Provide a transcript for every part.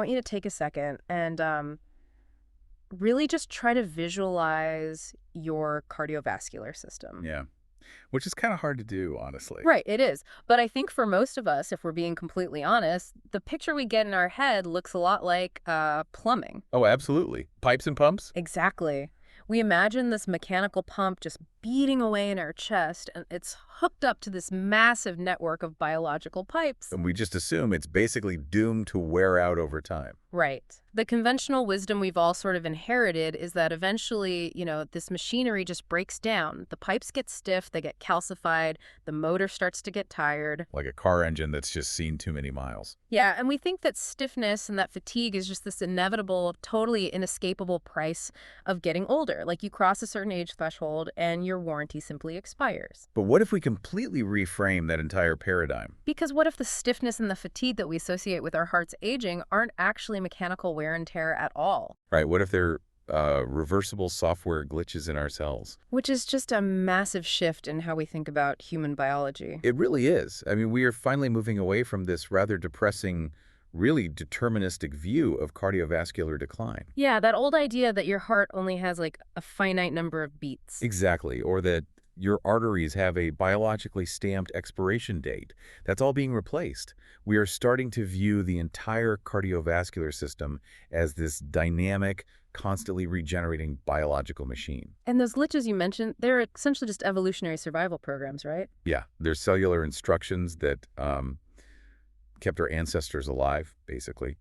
want you to take a second and really just try to visualize your cardiovascular system. Yeah, which is kind of hard to do, honestly. Right, it is. But I think for most of us, if we're being completely honest, the picture we get in our head looks a lot like plumbing. Oh, absolutely. Pipes and pumps? Exactly. We imagine this mechanical pump just beating away in our chest, and it's hooked up to this massive network of biological pipes. And we just assume it's basically doomed to wear out over time. Right. The conventional wisdom we've all sort of inherited is that eventually, this machinery just breaks down. The pipes get stiff, they get calcified, the motor starts to get tired. Like a car engine that's just seen too many miles. Yeah, and we think that stiffness and that fatigue is just this inevitable, totally inescapable price of getting older. Like you cross a certain age threshold and your warranty simply expires. But what if we completely reframe that entire paradigm? Because what if the stiffness and the fatigue that we associate with our heart's aging aren't actually mechanical wear and tear at all? Right, what if they're reversible software glitches in our cells? Which is just a massive shift in how we think about human biology. It really is. I mean, we are finally moving away from this rather depressing, really deterministic view of cardiovascular decline. Yeah, that old idea that your heart only has like a finite number of beats. Exactly, or that your arteries have a biologically stamped expiration date. That's all being replaced. We are starting to view the entire cardiovascular system as this dynamic, constantly regenerating biological machine. And those glitches you mentioned, they're essentially just evolutionary survival programs, right? Yeah, there's cellular instructions that kept our ancestors alive, basically,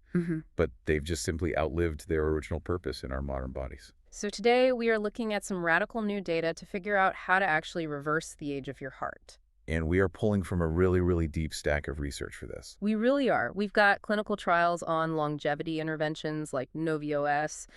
but they've just simply outlived their original purpose in our modern bodies. So today we are looking at some radical new data to figure out how to actually reverse the age of your heart. And we are pulling from a really, really deep stack of research for this. We really are. We've got clinical trials on longevity interventions like NoviOS,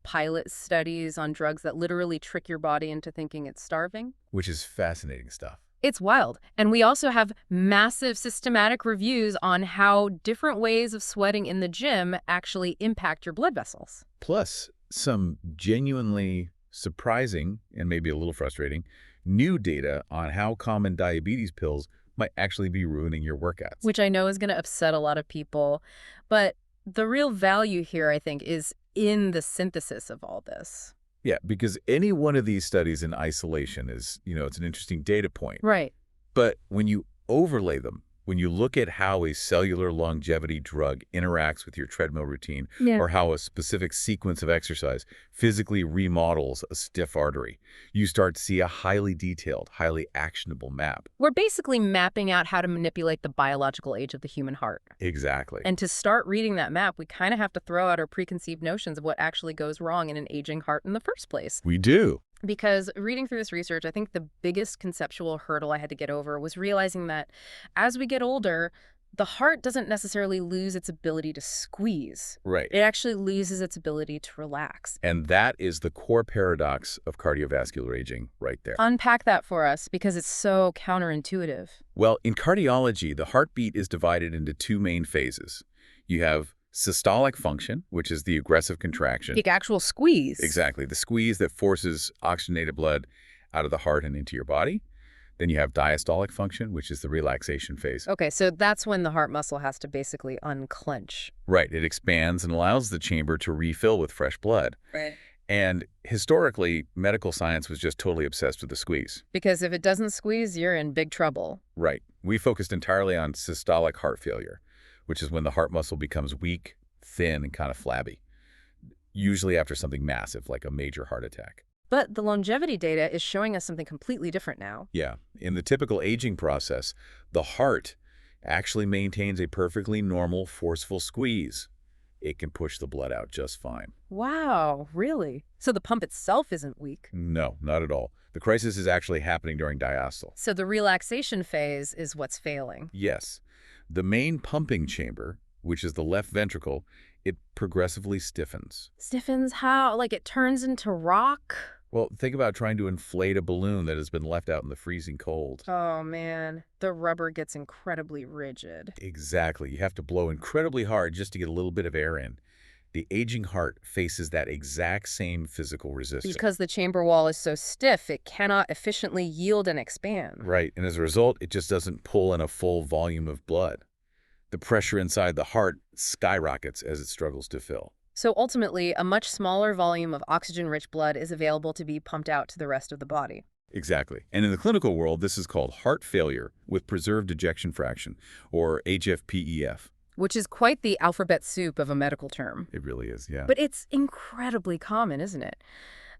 pilot studies on drugs that literally trick your body into thinking it's starving. Which is fascinating stuff. It's wild. And we also have massive systematic reviews on how different ways of sweating in the gym actually impact your blood vessels. Plus, some genuinely surprising, and maybe a little frustrating, new data on how common diabetes pills might actually be ruining your workouts. Which I know is going to upset a lot of people. But the real value here, I think, is in the synthesis of all this. Yeah, because any one of these studies in isolation is, it's an interesting data point. Right. But when you overlay them, when you look at how a cellular longevity drug interacts with your treadmill routine, or how a specific sequence of exercise physically remodels a stiff artery, you start to see a highly detailed, highly actionable map. We're basically mapping out how to manipulate the biological age of the human heart. Exactly. And to start reading that map, we kind of have to throw out our preconceived notions of what actually goes wrong in an aging heart in the first place. We do. Because reading through this research, I think the biggest conceptual hurdle I had to get over was realizing that as we get older, the heart doesn't necessarily lose its ability to squeeze. Right. It actually loses its ability to relax. And that is the core paradox of cardiovascular aging right there. Unpack that for us because it's so counterintuitive. Well, in cardiology, the heartbeat is divided into two main phases. You have systolic function, which is the aggressive contraction. Like actual squeeze. Exactly. The squeeze that forces oxygenated blood out of the heart and into your body. Then you have diastolic function, which is the relaxation phase. Okay, so that's when the heart muscle has to basically unclench. Right. It expands and allows the chamber to refill with fresh blood. Right. And historically, medical science was just totally obsessed with the squeeze. Because if it doesn't squeeze, you're in big trouble. Right. We focused entirely on systolic heart failure, which is when the heart muscle becomes weak, thin, and kind of flabby, usually after something massive like a major heart attack. But the longevity data is showing us something completely different now. Yeah. In the typical aging process, the heart actually maintains a perfectly normal, forceful squeeze. It can push the blood out just fine. Wow, really? So the pump itself isn't weak? No, not at all. The crisis is actually happening during diastole. So the relaxation phase is what's failing? Yes. The main pumping chamber, which is the left ventricle, it progressively stiffens. Stiffens how? Like it turns into rock? Well, think about trying to inflate a balloon that has been left out in the freezing cold. Oh, man. The rubber gets incredibly rigid. Exactly. You have to blow incredibly hard just to get a little bit of air in. The aging heart faces that exact same physical resistance. Because the chamber wall is so stiff, it cannot efficiently yield and expand. Right. And as a result, it just doesn't pull in a full volume of blood. The pressure inside the heart skyrockets as it struggles to fill. So ultimately, a much smaller volume of oxygen-rich blood is available to be pumped out to the rest of the body. Exactly. And in the clinical world, this is called heart failure with preserved ejection fraction, or HFpEF. Which is quite the alphabet soup of a medical term. It really is, yeah. But it's incredibly common, isn't it?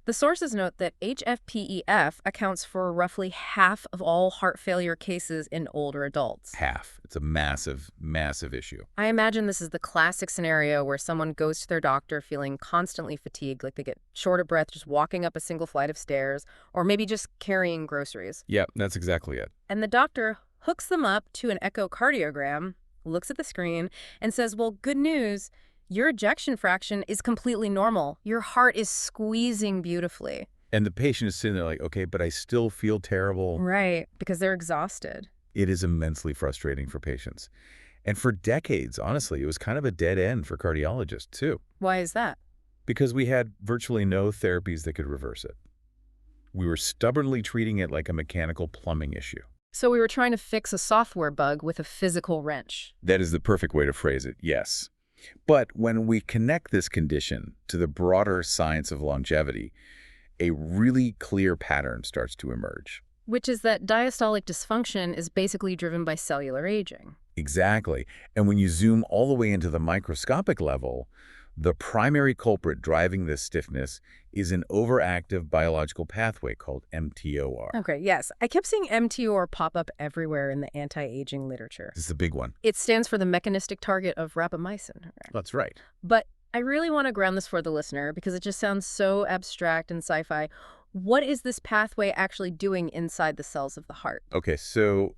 The sources note that HFpEF accounts for roughly half of all heart failure cases in older adults. Half. It's a massive, massive issue. I imagine this is the classic scenario where someone goes to their doctor feeling constantly fatigued, like they get short of breath just walking up a single flight of stairs, or maybe just carrying groceries. Yeah, that's exactly it. And the doctor hooks them up to an echocardiogram, looks at the screen, and says, well, good news. Your ejection fraction is completely normal. Your heart is squeezing beautifully. And the patient is sitting there like, okay, but I still feel terrible. Right, because they're exhausted. It is immensely frustrating for patients. And for decades, honestly, it was kind of a dead end for cardiologists, too. Why is that? Because we had virtually no therapies that could reverse it. We were stubbornly treating it like a mechanical plumbing issue. So we were trying to fix a software bug with a physical wrench. That is the perfect way to phrase it, yes. But when we connect this condition to the broader science of longevity, a really clear pattern starts to emerge. Which is that diastolic dysfunction is basically driven by cellular aging. Exactly. And when you zoom all the way into the microscopic level, the primary culprit driving this stiffness is an overactive biological pathway called mTOR. Okay, yes. I kept seeing mTOR pop up everywhere in the anti-aging literature. This is the big one. It stands for the mechanistic target of rapamycin. Right? That's right. But I really want to ground this for the listener because it just sounds so abstract and sci-fi. What is this pathway actually doing inside the cells of the heart? Okay, so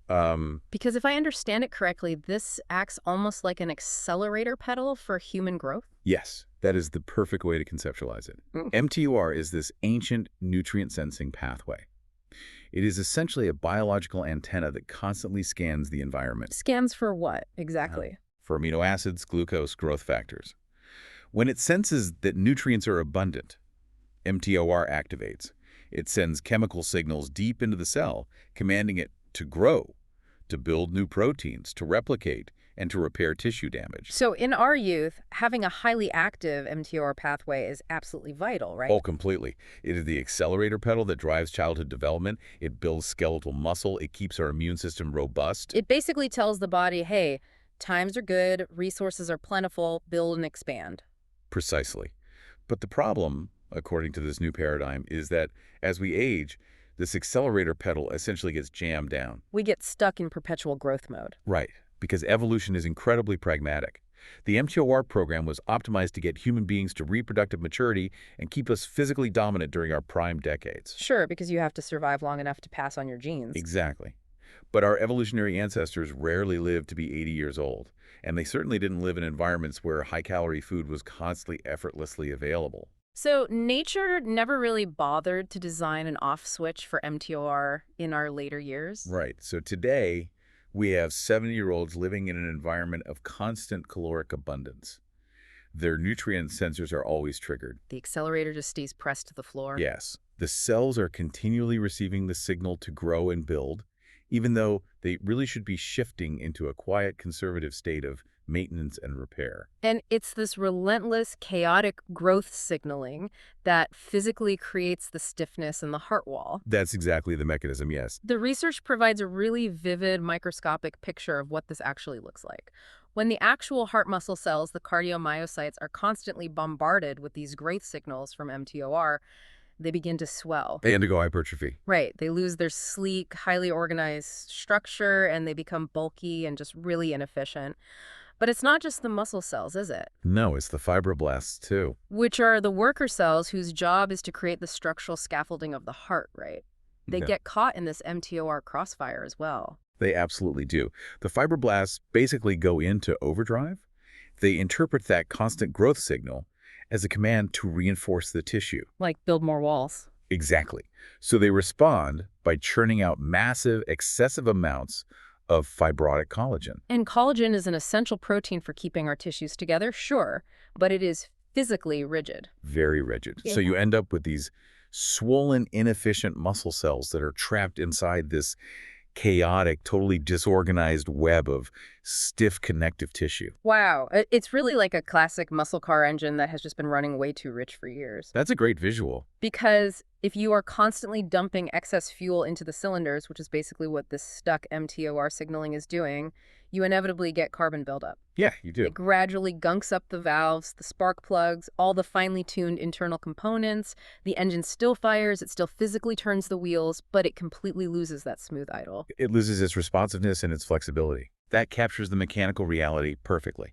Because if I understand it correctly, this acts almost like an accelerator pedal for human growth? yes, that is the perfect way to conceptualize it. mTOR is this ancient nutrient-sensing pathway. It is essentially a biological antenna that constantly scans the environment. Scans for what, exactly? For amino acids, glucose, growth factors. When it senses that nutrients are abundant, mTOR activates. It sends chemical signals deep into the cell, commanding it to grow, to build new proteins, to replicate, and to repair tissue damage. So in our youth, having a highly active mTOR pathway is absolutely vital, right? Oh, completely. It is the accelerator pedal that drives childhood development. It builds skeletal muscle. It keeps our immune system robust. It basically tells the body, hey, times are good, resources are plentiful, build and expand. Precisely. But the problem, according to this new paradigm, is that as we age, this accelerator pedal essentially gets jammed down. We get stuck in perpetual growth mode. Right, because evolution is incredibly pragmatic. The mTOR program was optimized to get human beings to reproductive maturity and keep us physically dominant during our prime decades. Sure, because you have to survive long enough to pass on your genes. Exactly. But our evolutionary ancestors rarely lived to be 80 years old, and they certainly didn't live in environments where high-calorie food was constantly effortlessly available. So nature never really bothered to design an off switch for mTOR in our later years? Right. So today, we have 70-year-olds living in an environment of constant caloric abundance. Their nutrient sensors are always triggered. The accelerator just stays pressed to the floor? Yes. The cells are continually receiving the signal to grow and build, even though they really should be shifting into a quiet, conservative state of maintenance and repair. And it's this relentless, chaotic growth signaling that physically creates the stiffness in the heart wall. That's exactly the mechanism, yes. The research provides a really vivid microscopic picture of what this actually looks like. When the actual heart muscle cells, the cardiomyocytes, are constantly bombarded with these growth signals from mTOR, they begin to swell. They undergo hypertrophy. Right. They lose their sleek, highly organized structure, and they become bulky and just really inefficient. But it's not just the muscle cells, is it? No, it's the fibroblasts, too. Which are the worker cells whose job is to create the structural scaffolding of the heart, right? They get caught in this mTOR crossfire as well. They absolutely do. The fibroblasts basically go into overdrive. They interpret that constant growth signal as a command to reinforce the tissue. Like build more walls. Exactly. So they respond by churning out massive, excessive amounts of fibrotic collagen. And collagen is an essential protein for keeping our tissues together, sure, but it is physically rigid. Very rigid. Yeah. So you end up with these swollen, inefficient muscle cells that are trapped inside this chaotic, totally disorganized web of stiff connective tissue. Wow, it's really like a classic muscle car engine that has just been running way too rich for years. That's a great visual. Because if you are constantly dumping excess fuel into the cylinders, which is basically what this stuck MTOR signaling is doing, you inevitably get carbon buildup. Yeah, you do. It gradually gunks up the valves, the spark plugs, all the finely tuned internal components. The engine still fires, it still physically turns the wheels, but it completely loses that smooth idle. It loses its responsiveness and its flexibility. That captures the mechanical reality perfectly.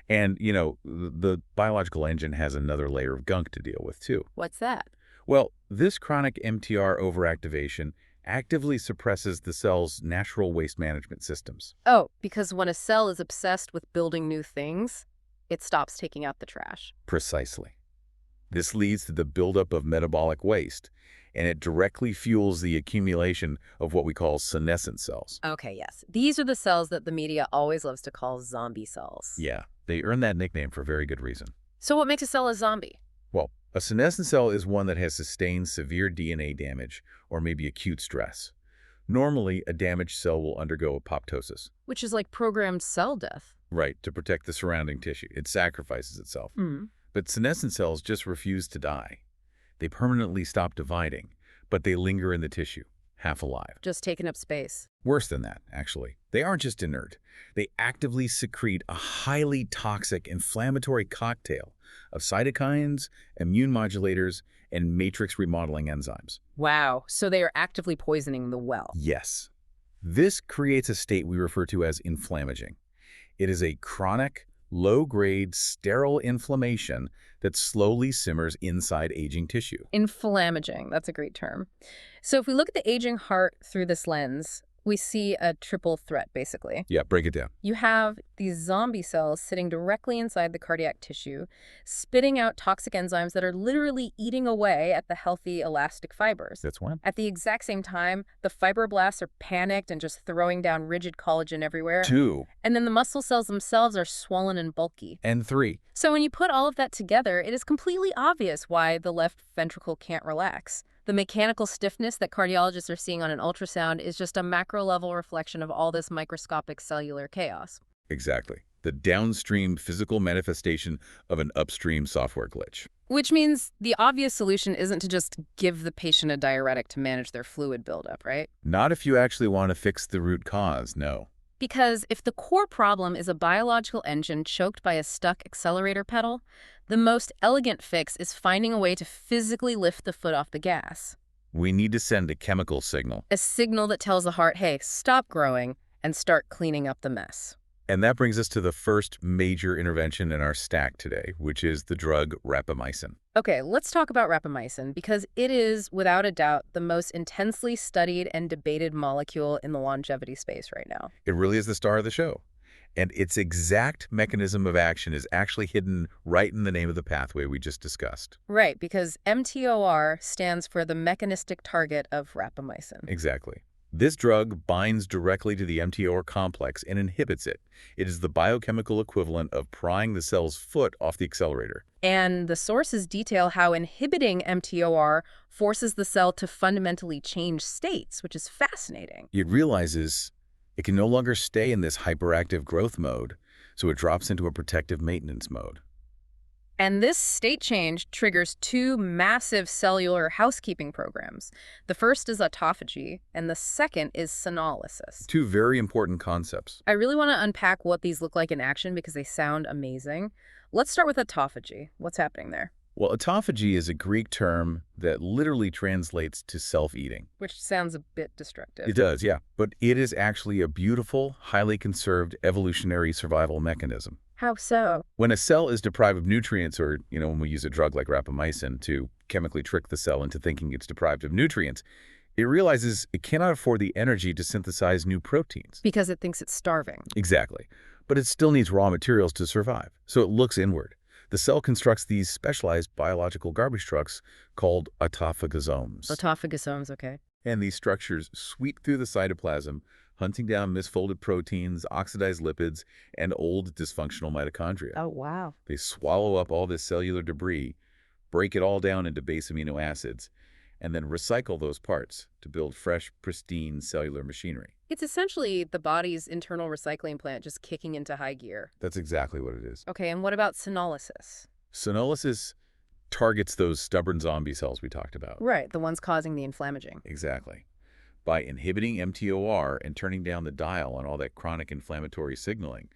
And, the biological engine has another layer of gunk to deal with, too. What's that? Well, this chronic MTR overactivation actively suppresses the cell's natural waste management systems. Oh, because when a cell is obsessed with building new things, it stops taking out the trash. Precisely. This leads to the buildup of metabolic waste, and it directly fuels the accumulation of what we call senescent cells. Okay, yes. These are the cells that the media always loves to call zombie cells. Yeah, they earn that nickname for very good reason. So what makes a cell a zombie? Well, a senescent cell is one that has sustained severe DNA damage or maybe acute stress. Normally, a damaged cell will undergo apoptosis. Which is like programmed cell death. Right, to protect the surrounding tissue. It sacrifices itself. But senescent cells just refuse to die. They permanently stop dividing, but they linger in the tissue, half alive. Just taking up space. Worse than that, actually. They aren't just inert. They actively secrete a highly toxic inflammatory cocktail of cytokines, immune modulators, and matrix remodeling enzymes. Wow, so they are actively poisoning the well. Yes. This creates a state we refer to as inflammaging. It is a chronic, low-grade, sterile inflammation that slowly simmers inside aging tissue. Inflammaging, that's a great term. So if we look at the aging heart through this lens, we see a triple threat, basically. Yeah, break it down. You have these zombie cells sitting directly inside the cardiac tissue, spitting out toxic enzymes that are literally eating away at the healthy elastic fibers. That's one. At the exact same time, the fibroblasts are panicked and just throwing down rigid collagen everywhere. Two. And then the muscle cells themselves are swollen and bulky. And three. So when you put all of that together, it is completely obvious why the left ventricle can't relax. The mechanical stiffness that cardiologists are seeing on an ultrasound is just a macro-level reflection of all this microscopic cellular chaos. Exactly. The downstream physical manifestation of an upstream software glitch. Which means the obvious solution isn't to just give the patient a diuretic to manage their fluid buildup, right? Not if you actually want to fix the root cause, no. Because if the core problem is a biological engine choked by a stuck accelerator pedal, the most elegant fix is finding a way to physically lift the foot off the gas. We need to send a chemical signal. A signal that tells the heart, hey, stop growing and start cleaning up the mess. And that brings us to the first major intervention in our stack today, which is the drug rapamycin. Okay, let's talk about rapamycin because it is, without a doubt, the most intensely studied and debated molecule in the longevity space right now. It really is the star of the show. And its exact mechanism of action is actually hidden right in the name of the pathway we just discussed. Right, because MTOR stands for the mechanistic target of rapamycin. Exactly. This drug binds directly to the MTOR complex and inhibits it. It is the biochemical equivalent of prying the cell's foot off the accelerator. And the sources detail how inhibiting MTOR forces the cell to fundamentally change states, which is fascinating. It realizes it can no longer stay in this hyperactive growth mode, so it drops into a protective maintenance mode. And this state change triggers two massive cellular housekeeping programs. The first is autophagy, and the second is senolysis. Two very important concepts. I really want to unpack what these look like in action because they sound amazing. Let's start with autophagy. What's happening there? Well, autophagy is a Greek term that literally translates to self-eating. Which sounds a bit destructive. It does, yeah. But it is actually a beautiful, highly conserved evolutionary survival mechanism. How so? When a cell is deprived of nutrients, or, when we use a drug like rapamycin to chemically trick the cell into thinking it's deprived of nutrients, it realizes it cannot afford the energy to synthesize new proteins. Because it thinks it's starving. Exactly. But it still needs raw materials to survive, so it looks inward. The cell constructs these specialized biological garbage trucks called autophagosomes. Autophagosomes, okay. And these structures sweep through the cytoplasm, hunting down misfolded proteins, oxidized lipids, and old dysfunctional mitochondria. Oh, wow. They swallow up all this cellular debris, break it all down into base amino acids, and then recycle those parts to build fresh, pristine cellular machinery. It's essentially the body's internal recycling plant just kicking into high gear. That's exactly what it is. Okay, and what about senolysis? Senolysis targets those stubborn zombie cells we talked about. Right, the ones causing the inflammaging. Exactly. By inhibiting mTOR and turning down the dial on all that chronic inflammatory signaling,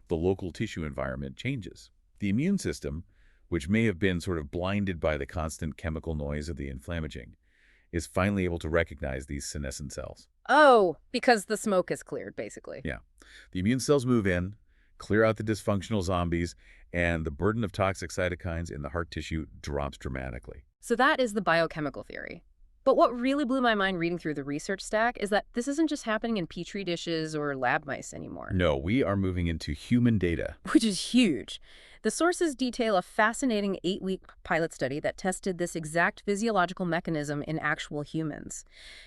the local tissue environment changes. The immune system, which may have been sort of blinded by the constant chemical noise of the inflammaging, is finally able to recognize these senescent cells. Oh, because the smoke is cleared, basically. Yeah. The immune cells move in, clear out the dysfunctional zombies, and the burden of toxic cytokines in the heart tissue drops dramatically. So that is the biochemical theory. But what really blew my mind reading through the research stack is that this isn't just happening in petri dishes or lab mice anymore. No, we are moving into human data. Which is huge. The sources detail a fascinating 8-week pilot study that tested this exact physiological mechanism in actual humans.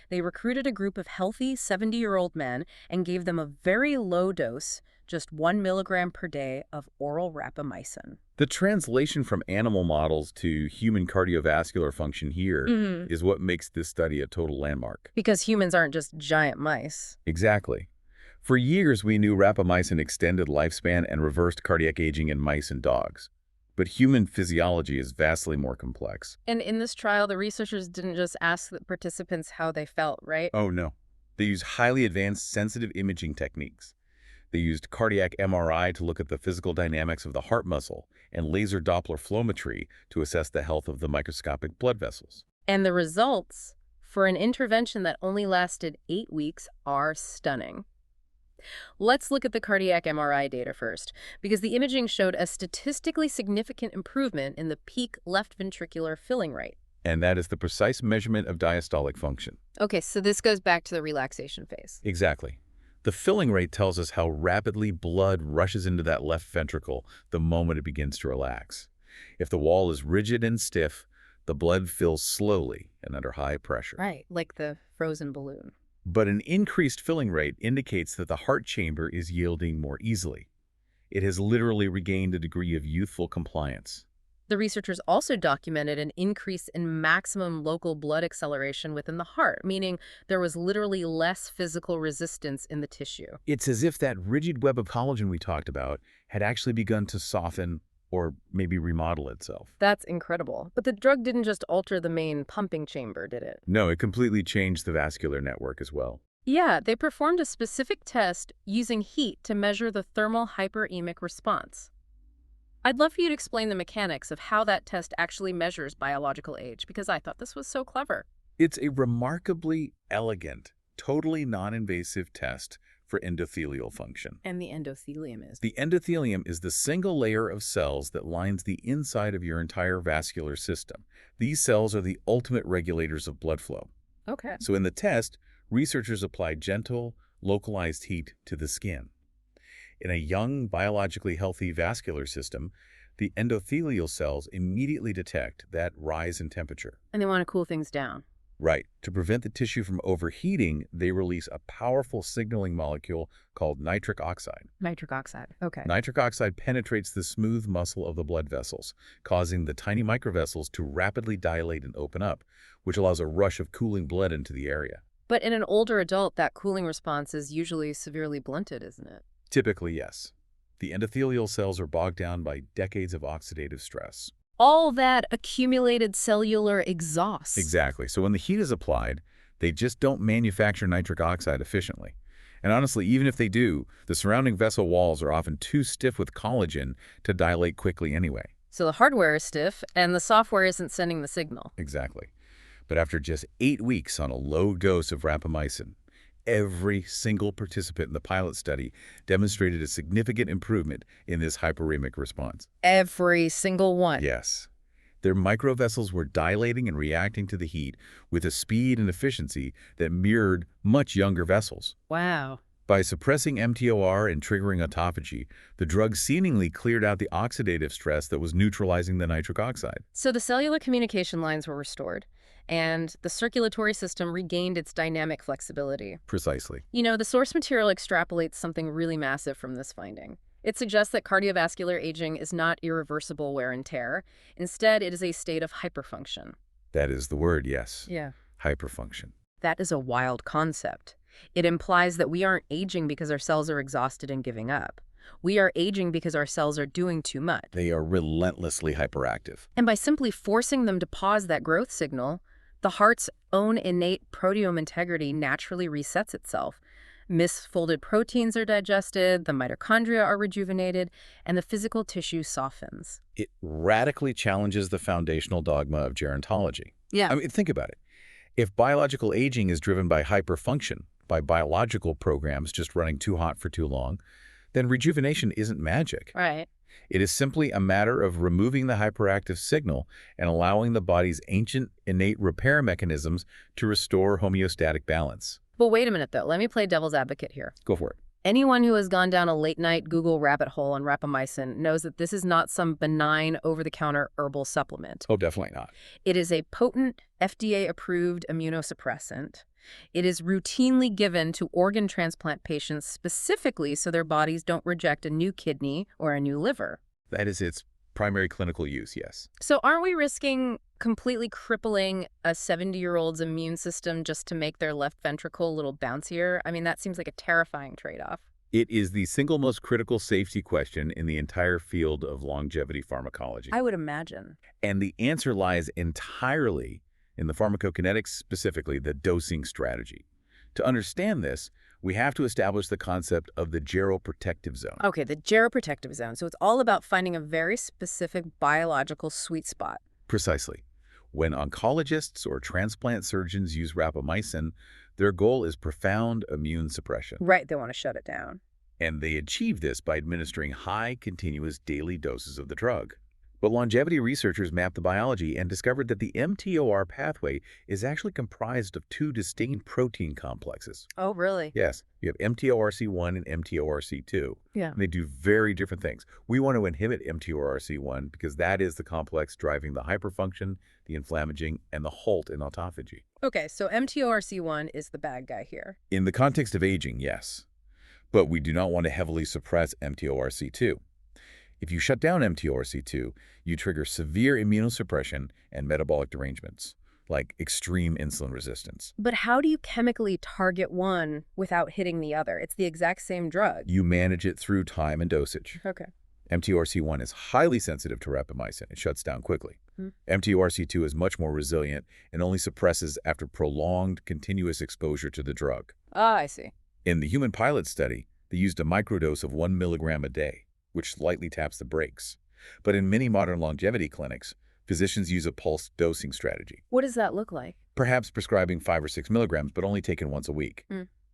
They recruited a group of healthy 70-year-old men and gave them a very low dose, just 1 milligram per day of oral rapamycin. The translation from animal models to human cardiovascular function here is what makes this study a total landmark. Because humans aren't just giant mice. Exactly. For years, we knew rapamycin extended lifespan and reversed cardiac aging in mice and dogs. But human physiology is vastly more complex. And in this trial, the researchers didn't just ask the participants how they felt, right? Oh, no. They used highly advanced sensitive imaging techniques. They used cardiac MRI to look at the physical dynamics of the heart muscle and laser Doppler flowmetry to assess the health of the microscopic blood vessels. And the results, for an intervention that only lasted 8 weeks, are stunning. Let's look at the cardiac MRI data first, because the imaging showed a statistically significant improvement in the peak left ventricular filling rate. And that is the precise measurement of diastolic function. Okay, so this goes back to the relaxation phase. Exactly. The filling rate tells us how rapidly blood rushes into that left ventricle the moment it begins to relax. If the wall is rigid and stiff, the blood fills slowly and under high pressure. Right, like the frozen balloon. But an increased filling rate indicates that the heart chamber is yielding more easily. It has literally regained a degree of youthful compliance. The researchers also documented an increase in maximum local blood acceleration within the heart, meaning there was literally less physical resistance in the tissue. It's as if that rigid web of collagen we talked about had actually begun to soften or maybe remodel itself. That's incredible. But the drug didn't just alter the main pumping chamber, did it? No, it completely changed the vascular network as well. Yeah, they performed a specific test using heat to measure the thermal hyperemic response. I'd love for you to explain the mechanics of how that test actually measures biological age, because I thought this was so clever. It's a remarkably elegant, totally non-invasive test for endothelial function. And the endothelium is? The endothelium is the single layer of cells that lines the inside of your entire vascular system. These cells are the ultimate regulators of blood flow. Okay. So in the test, researchers applied gentle, localized heat to the skin. In a young, biologically healthy vascular system, the endothelial cells immediately detect that rise in temperature. And they want to cool things down. Right. To prevent the tissue from overheating, they release a powerful signaling molecule called nitric oxide. Nitric oxide. Okay. Nitric oxide penetrates the smooth muscle of the blood vessels, causing the tiny microvessels to rapidly dilate and open up, which allows a rush of cooling blood into the area. But in an older adult, that cooling response is usually severely blunted, isn't it? Typically, yes. The endothelial cells are bogged down by decades of oxidative stress. All that accumulated cellular exhaust. Exactly. So when the heat is applied, they just don't manufacture nitric oxide efficiently. And honestly, even if they do, the surrounding vessel walls are often too stiff with collagen to dilate quickly anyway. So the hardware is stiff, and the software isn't sending the signal. Exactly. But after just 8 weeks on a low dose of rapamycin, every single participant in the pilot study demonstrated a significant improvement in this hyperemic response. Every single one. Yes. Their microvessels were dilating and reacting to the heat with a speed and efficiency that mirrored much younger vessels. Wow. By suppressing mTOR and triggering autophagy, the drug seemingly cleared out the oxidative stress that was neutralizing the nitric oxide. So the cellular communication lines were restored, and the circulatory system regained its dynamic flexibility. Precisely. You know, the source material extrapolates something really massive from this finding. It suggests that cardiovascular aging is not irreversible wear and tear. Instead, it is a state of hyperfunction. That is the word, yes. Yeah. Hyperfunction. That is a wild concept. It implies that we aren't aging because our cells are exhausted and giving up. We are aging because our cells are doing too much. They are relentlessly hyperactive. And by simply forcing them to pause that growth signal, the heart's own innate proteome integrity naturally resets itself. Misfolded proteins are digested, the mitochondria are rejuvenated, and the physical tissue softens. It radically challenges the foundational dogma of gerontology. Yeah. I mean, think about it. If biological aging is driven by hyperfunction, by biological programs just running too hot for too long, then rejuvenation isn't magic. Right. It is simply a matter of removing the hyperactive signal and allowing the body's ancient innate repair mechanisms to restore homeostatic balance. But wait a minute, though. Let me play devil's advocate here. Go for it. Anyone who has gone down a late-night Google rabbit hole on rapamycin knows that this is not some benign, over-the-counter herbal supplement. Oh, definitely not. It is a potent, FDA-approved immunosuppressant. It is routinely given to organ transplant patients specifically so their bodies don't reject a new kidney or a new liver. That is its primary clinical use, yes. So aren't we risking completely crippling a 70-year-old's immune system just to make their left ventricle a little bouncier? I mean, that seems like a terrifying trade-off. It is the single most critical safety question in the entire field of longevity pharmacology. I would imagine. And the answer lies entirely in the pharmacokinetics, specifically the dosing strategy. To understand this, we have to establish the concept of the geroprotective zone. Okay, the geroprotective zone. So it's all about finding a very specific biological sweet spot. Precisely. When oncologists or transplant surgeons use rapamycin, their goal is profound immune suppression. Right, they want to shut it down. And they achieve this by administering high, continuous daily doses of the drug. But longevity researchers mapped the biology and discovered that the mTOR pathway is actually comprised of two distinct protein complexes. Oh, really? Yes, you have mTORC1 and mTORC2. Yeah. And they do very different things. We want to inhibit mTORC1 because that is the complex driving the hyperfunction, the inflammaging, and the halt in autophagy. Okay, so mTORC1 is the bad guy here. In the context of aging, yes. But we do not want to heavily suppress mTORC2. If you shut down mTORC2, you trigger severe immunosuppression and metabolic derangements, like extreme insulin resistance. But how do you chemically target one without hitting the other? It's the exact same drug. You manage it through time and dosage. Okay. mTORC1 is highly sensitive to rapamycin. It shuts down quickly. mTORC2 is much more resilient and only suppresses after prolonged, continuous exposure to the drug. Ah, I see. In the human pilot study, they used a microdose of 1 milligram a day, which slightly taps the brakes. But in many modern longevity clinics, physicians use a pulse dosing strategy. What does that look like? Perhaps prescribing 5 or 6 milligrams, but only taken once a week.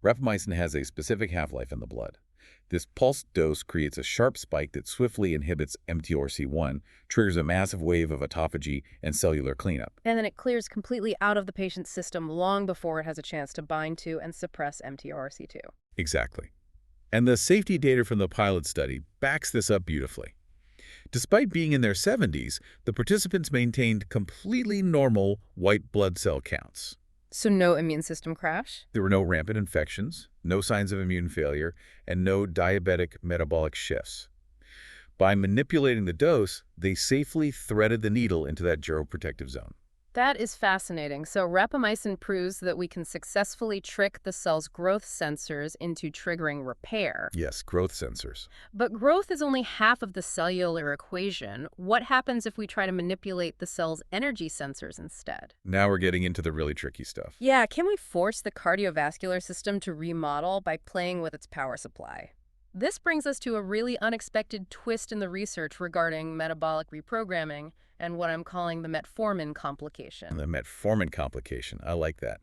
Rapamycin has a specific half-life in the blood. This pulse dose creates a sharp spike that swiftly inhibits mTORC1, triggers a massive wave of autophagy and cellular cleanup. And then it clears completely out of the patient's system long before it has a chance to bind to and suppress mTORC2. Exactly. And the safety data from the pilot study backs this up beautifully. Despite being in their 70s, the participants maintained completely normal white blood cell counts. So no immune system crash? There were no rampant infections, no signs of immune failure, and no diabetic metabolic shifts. By manipulating the dose, they safely threaded the needle into that geroprotective zone. That is fascinating. So rapamycin proves that we can successfully trick the cell's growth sensors into triggering repair. Yes, growth sensors. But growth is only half of the cellular equation. What happens if we try to manipulate the cell's energy sensors instead? Now we're getting into the really tricky stuff. Yeah, can we force the cardiovascular system to remodel by playing with its power supply? This brings us to a really unexpected twist in the research regarding metabolic reprogramming and what I'm calling the metformin complication. The metformin complication. I like that.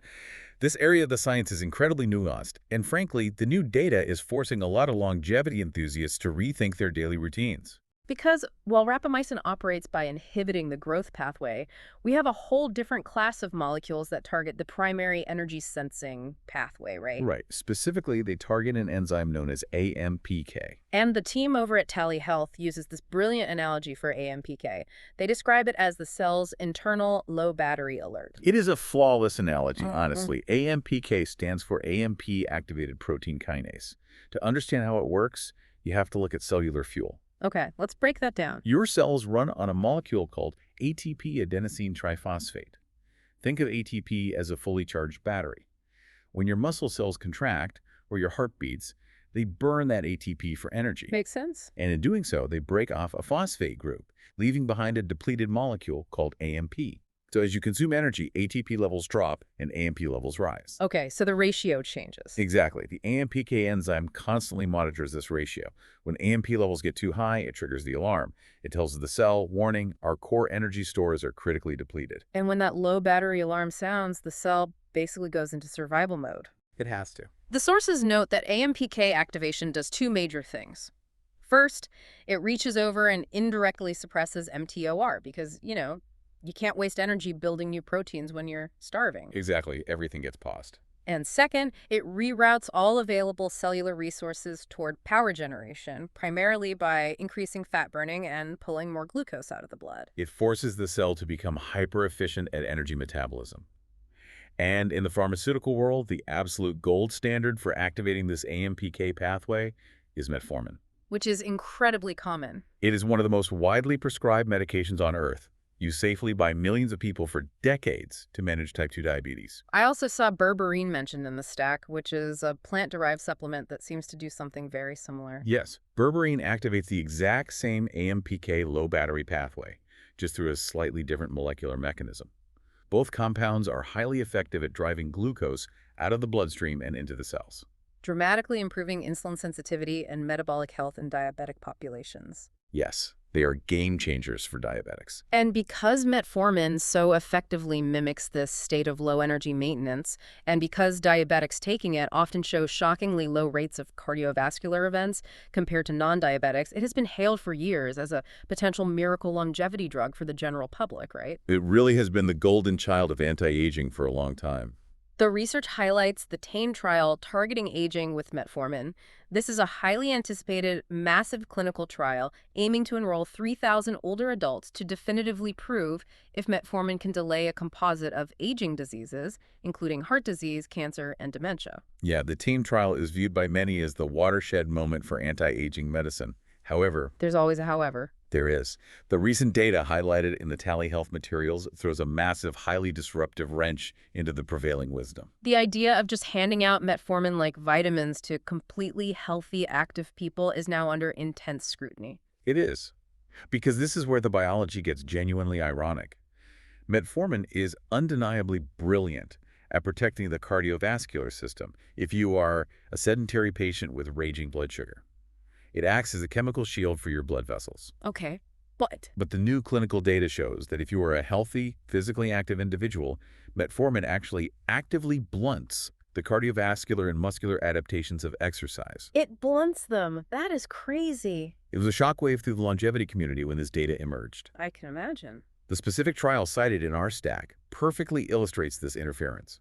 This area of the science is incredibly nuanced, and frankly, the new data is forcing a lot of longevity enthusiasts to rethink their daily routines. Because while rapamycin operates by inhibiting the growth pathway, we have a whole different class of molecules that target the primary energy sensing pathway, right? Right. Specifically, they target an enzyme known as AMPK. And the team over at Tally Health uses this brilliant analogy for AMPK. They describe it as the cell's internal low battery alert. It is a flawless analogy, honestly. AMPK stands for AMP-activated protein kinase. To understand how it works, you have to look at cellular fuel. Okay, let's break that down. Your cells run on a molecule called ATP adenosine triphosphate. Think of ATP as a fully charged battery. When your muscle cells contract, or your heart beats, they burn that ATP for energy. Makes sense. And in doing so, they break off a phosphate group, leaving behind a depleted molecule called AMP. So as you consume energy, ATP levels drop and AMP levels rise. Okay, so the ratio changes. Exactly. The AMPK enzyme constantly monitors this ratio. When AMP levels get too high, it triggers the alarm. It tells the cell, warning, our core energy stores are critically depleted. And when that low battery alarm sounds, the cell basically goes into survival mode. It has to. The sources note that AMPK activation does two major things. First, it reaches over and indirectly suppresses mTOR because, you can't waste energy building new proteins when you're starving. Exactly. Everything gets paused. And second, it reroutes all available cellular resources toward power generation, primarily by increasing fat burning and pulling more glucose out of the blood. It forces the cell to become hyper-efficient at energy metabolism. And in the pharmaceutical world, the absolute gold standard for activating this AMPK pathway is metformin, which is incredibly common. It is one of the most widely prescribed medications on Earth, used safely by millions of people for decades to manage type 2 diabetes. I also saw berberine mentioned in the stack, which is a plant-derived supplement that seems to do something very similar. Yes, berberine activates the exact same AMPK low battery pathway, just through a slightly different molecular mechanism. Both compounds are highly effective at driving glucose out of the bloodstream and into the cells, dramatically improving insulin sensitivity and metabolic health in diabetic populations. Yes, they are game changers for diabetics. And because metformin so effectively mimics this state of low energy maintenance, and because diabetics taking it often show shockingly low rates of cardiovascular events compared to non-diabetics, it has been hailed for years as a potential miracle longevity drug for the general public, right? It really has been the golden child of anti-aging for a long time. The research highlights the TAME trial targeting aging with metformin. This is a highly anticipated, massive clinical trial aiming to enroll 3,000 older adults to definitively prove if metformin can delay a composite of aging diseases, including heart disease, cancer, and dementia. Yeah, the TAME trial is viewed by many as the watershed moment for anti-aging medicine. However, there's always a however. There is. The recent data highlighted in the Tally Health materials throws a massive, highly disruptive wrench into the prevailing wisdom. The idea of just handing out metformin like vitamins to completely healthy, active people is now under intense scrutiny. It is. Because this is where the biology gets genuinely ironic. Metformin is undeniably brilliant at protecting the cardiovascular system if you are a sedentary patient with raging blood sugar. It acts as a chemical shield for your blood vessels. Okay, but the new clinical data shows that if you are a healthy, physically active individual, metformin actually actively blunts the cardiovascular and muscular adaptations of exercise. It blunts them. That is crazy. It was a shockwave through the longevity community when this data emerged. I can imagine. The specific trial cited in our stack perfectly illustrates this interference.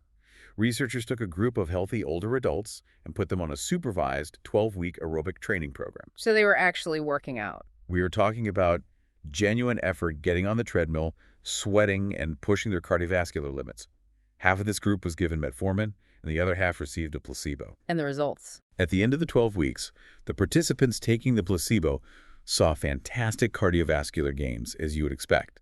Researchers took a group of healthy older adults and put them on a supervised 12-week aerobic training program. So they were actually working out. We are talking about genuine effort getting on the treadmill, sweating, and pushing their cardiovascular limits. Half of this group was given metformin, and the other half received a placebo. And the results? At the end of the 12 weeks, the participants taking the placebo saw fantastic cardiovascular gains, as you would expect.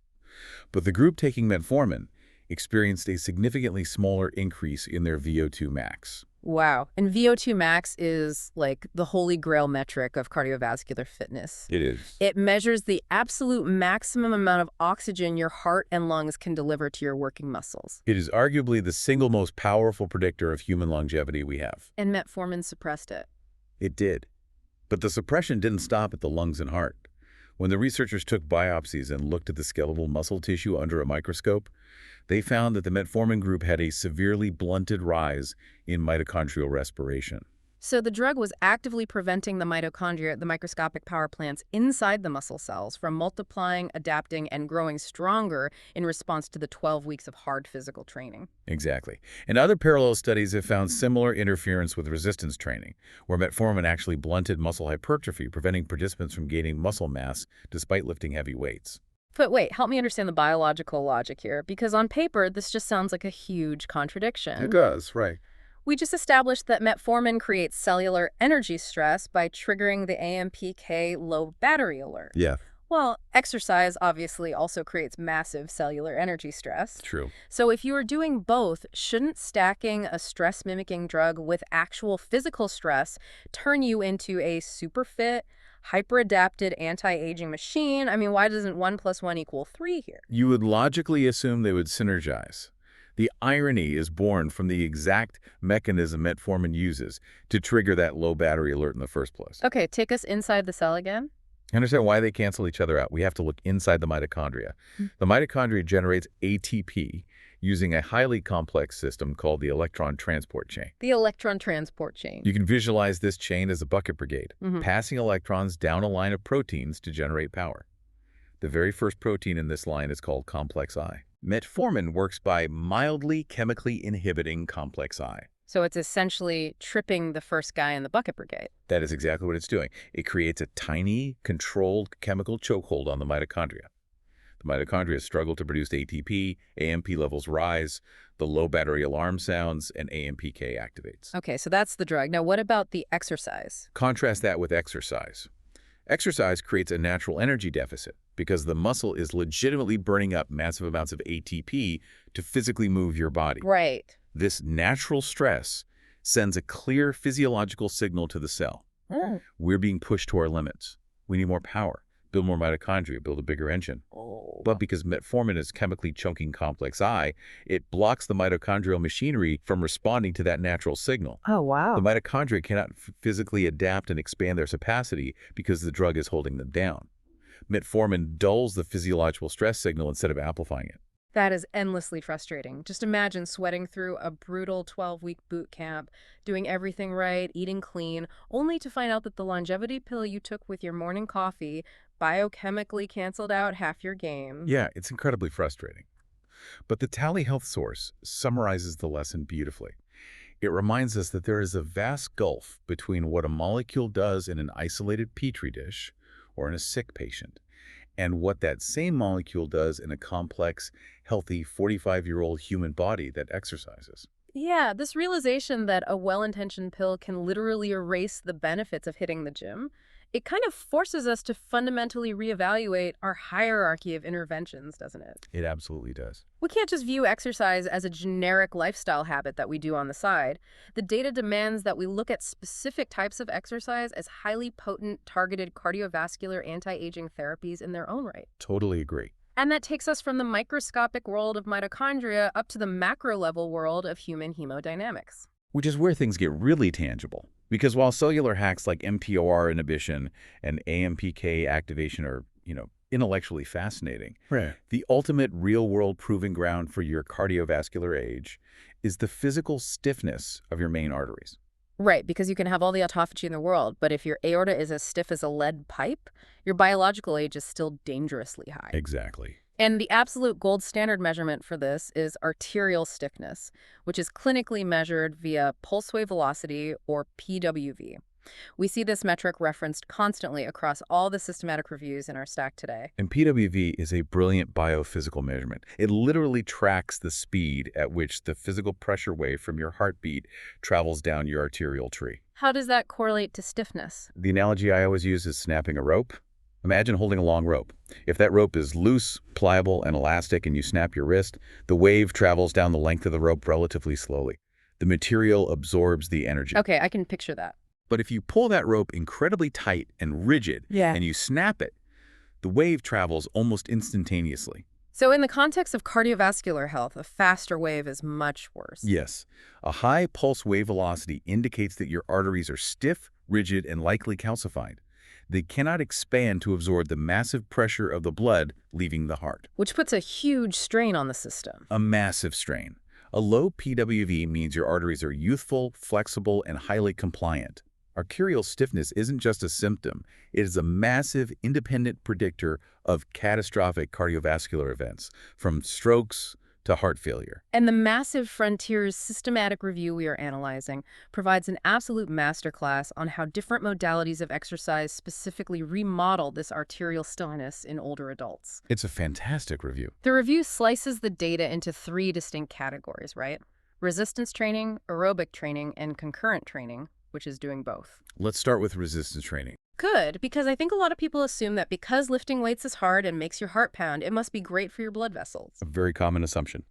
But the group taking metformin experienced a significantly smaller increase in their VO2 max. Wow. And VO2 max is like the holy grail metric of cardiovascular fitness. It is. It measures the absolute maximum amount of oxygen your heart and lungs can deliver to your working muscles. It is arguably the single most powerful predictor of human longevity we have. And metformin suppressed it. It did. But the suppression didn't stop at the lungs and heart. When the researchers took biopsies and looked at the skeletal muscle tissue under a microscope, they found that the metformin group had a severely blunted rise in mitochondrial respiration. So the drug was actively preventing the mitochondria, the microscopic power plants inside the muscle cells, from multiplying, adapting, and growing stronger in response to the 12 weeks of hard physical training. Exactly. And other parallel studies have found similar interference with resistance training, where metformin actually blunted muscle hypertrophy, preventing participants from gaining muscle mass despite lifting heavy weights. But wait, help me understand the biological logic here, because on paper, this just sounds like a huge contradiction. It does, right. We just established that metformin creates cellular energy stress by triggering the AMPK low battery alert. Yeah. Well, exercise obviously also creates massive cellular energy stress. True. So if you are doing both, shouldn't stacking a stress-mimicking drug with actual physical stress turn you into a super fit, hyper-adapted anti-aging machine? I mean, why doesn't 1 + 1 = 3 here? You would logically assume they would synergize. The irony is born from the exact mechanism metformin uses to trigger that low battery alert in the first place. Okay, take us inside the cell again. Understand why they cancel each other out? We have to look inside the mitochondria. The mitochondria generates ATP using a highly complex system called the electron transport chain. The electron transport chain. You can visualize this chain as a bucket brigade, Mhm. passing electrons down a line of proteins to generate power. The very first protein in this line is called complex I. Metformin works by mildly chemically inhibiting complex I. So it's essentially tripping the first guy in the bucket brigade. That is exactly what it's doing. It creates a tiny, controlled chemical chokehold on the mitochondria. The mitochondria struggle to produce ATP, AMP levels rise, the low battery alarm sounds, and AMPK activates. Okay, so that's the drug. Now, what about the exercise? Contrast that with exercise. Exercise creates a natural energy deficit because the muscle is legitimately burning up massive amounts of ATP to physically move your body. Right. This natural stress sends a clear physiological signal to the cell. We're being pushed to our limits. We need more power, build more mitochondria, build a bigger engine. But because metformin is chemically choking complex I, it blocks the mitochondrial machinery from responding to that natural signal. Oh, wow. The mitochondria cannot physically adapt and expand their capacity because the drug is holding them down. Metformin dulls the physiological stress signal instead of amplifying it. That is endlessly frustrating. Just imagine sweating through a brutal 12-week boot camp, doing everything right, eating clean, only to find out that the longevity pill you took with your morning coffee biochemically canceled out half your game. Yeah, it's incredibly frustrating. But the Tally Health source summarizes the lesson beautifully. It reminds us that there is a vast gulf between what a molecule does in an isolated petri dish or in a sick patient and what that same molecule does in a complex, healthy 45-year-old human body that exercises. Yeah, this realization that a well-intentioned pill can literally erase the benefits of hitting the gym, it kind of forces us to fundamentally reevaluate our hierarchy of interventions, doesn't it? It absolutely does. We can't just view exercise as a generic lifestyle habit that we do on the side. The data demands that we look at specific types of exercise as highly potent, targeted cardiovascular anti-aging therapies in their own right. Totally agree. And that takes us from the microscopic world of mitochondria up to the macro-level world of human hemodynamics. Which is where things get really tangible. Because while cellular hacks like mTOR inhibition and AMPK activation are, intellectually fascinating, Right. the ultimate real-world proving ground for your cardiovascular age is the physical stiffness of your main arteries. Right, because you can have all the autophagy in the world, but if your aorta is as stiff as a lead pipe, your biological age is still dangerously high. Exactly. And the absolute gold standard measurement for this is arterial stiffness, which is clinically measured via pulse wave velocity, or PWV. We see this metric referenced constantly across all the systematic reviews in our stack today. And PWV is a brilliant biophysical measurement. It literally tracks the speed at which the physical pressure wave from your heartbeat travels down your arterial tree. How does that correlate to stiffness? The analogy I always use is snapping a rope. Imagine holding a long rope. If that rope is loose, pliable, and elastic and you snap your wrist, the wave travels down the length of the rope relatively slowly. The material absorbs the energy. Okay, I can picture that. But if you pull that rope incredibly tight and rigid and you snap it, the wave travels almost instantaneously. So in the context of cardiovascular health, a faster wave is much worse. Yes, a high pulse wave velocity indicates that your arteries are stiff, rigid, and likely calcified. They cannot expand to absorb the massive pressure of the blood leaving the heart. Which puts a huge strain on the system. A massive strain. A low PWV means your arteries are youthful, flexible, and highly compliant. Arterial stiffness isn't just a symptom. It is a massive, independent predictor of catastrophic cardiovascular events, from strokes to heart failure. And the Massive Frontiers systematic review we are analyzing provides an absolute masterclass on how different modalities of exercise specifically remodel this arterial stillness in older adults. It's a fantastic review. The review slices the data into 3 distinct categories, right? Resistance training, aerobic training, and concurrent training, which is doing both. Let's start with resistance training. Good, because I think a lot of people assume that because lifting weights is hard and makes your heart pound, it must be great for your blood vessels. A very common assumption.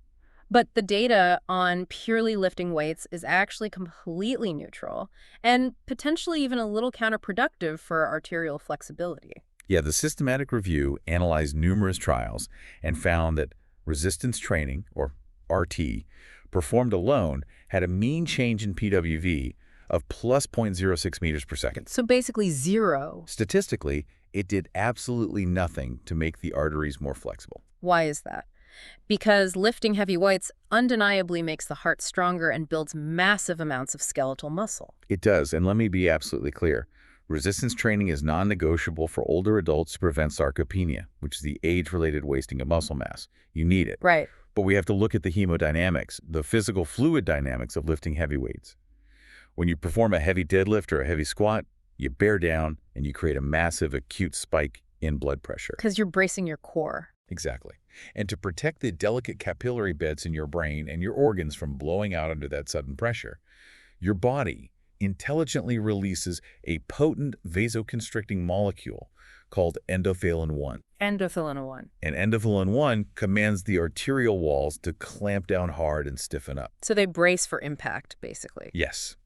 But the data on purely lifting weights is actually completely neutral and potentially even a little counterproductive for arterial flexibility. Yeah, the systematic review analyzed numerous trials and found that resistance training, or RT, performed alone had a mean change in PWV of plus 0.06 meters per second. So basically zero. Statistically, it did absolutely nothing to make the arteries more flexible. Why is that? Because lifting heavy weights undeniably makes the heart stronger and builds massive amounts of skeletal muscle. It does, and let me be absolutely clear. Resistance training is non-negotiable for older adults to prevent sarcopenia, which is the age-related wasting of muscle mass. You need it. Right. But we have to look at the hemodynamics, the physical fluid dynamics of lifting heavy weights. When you perform a heavy deadlift or a heavy squat, you bear down and you create a massive acute spike in blood pressure. Because you're bracing your core. Exactly. And to protect the delicate capillary beds in your brain and your organs from blowing out under that sudden pressure, your body intelligently releases a potent vasoconstricting molecule called endothelin-1. Endothelin-1. And endothelin-1 commands the arterial walls to clamp down hard and stiffen up. So they brace for impact, basically. Yes.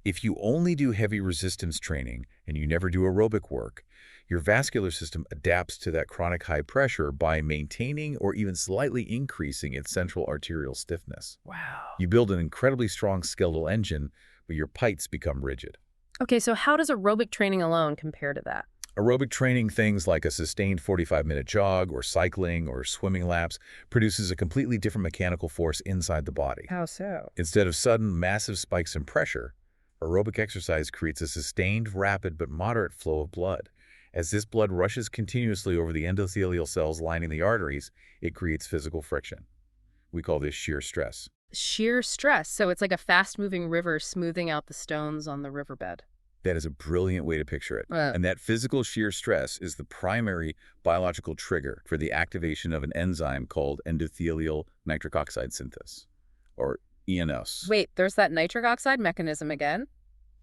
If you only do heavy resistance training and you never do aerobic work, your vascular system adapts to that chronic high pressure by maintaining or even slightly increasing its central arterial stiffness. Wow. You build an incredibly strong skeletal engine, but your pipes become rigid. Okay, so how does aerobic training alone compare to that? Aerobic training, things like a sustained 45-minute jog or cycling or swimming laps, produces a completely different mechanical force inside the body. How so? Instead of sudden, massive spikes in pressure, aerobic exercise creates a sustained, rapid, but moderate flow of blood. As this blood rushes continuously over the endothelial cells lining the arteries, it creates physical friction. We call this shear stress. Shear stress. So it's like a fast-moving river smoothing out the stones on the riverbed. That is a brilliant way to picture it. Uh. And that physical shear stress is the primary biological trigger for the activation of an enzyme called endothelial nitric oxide synthase, or ENS. Wait, there's that nitric oxide mechanism again?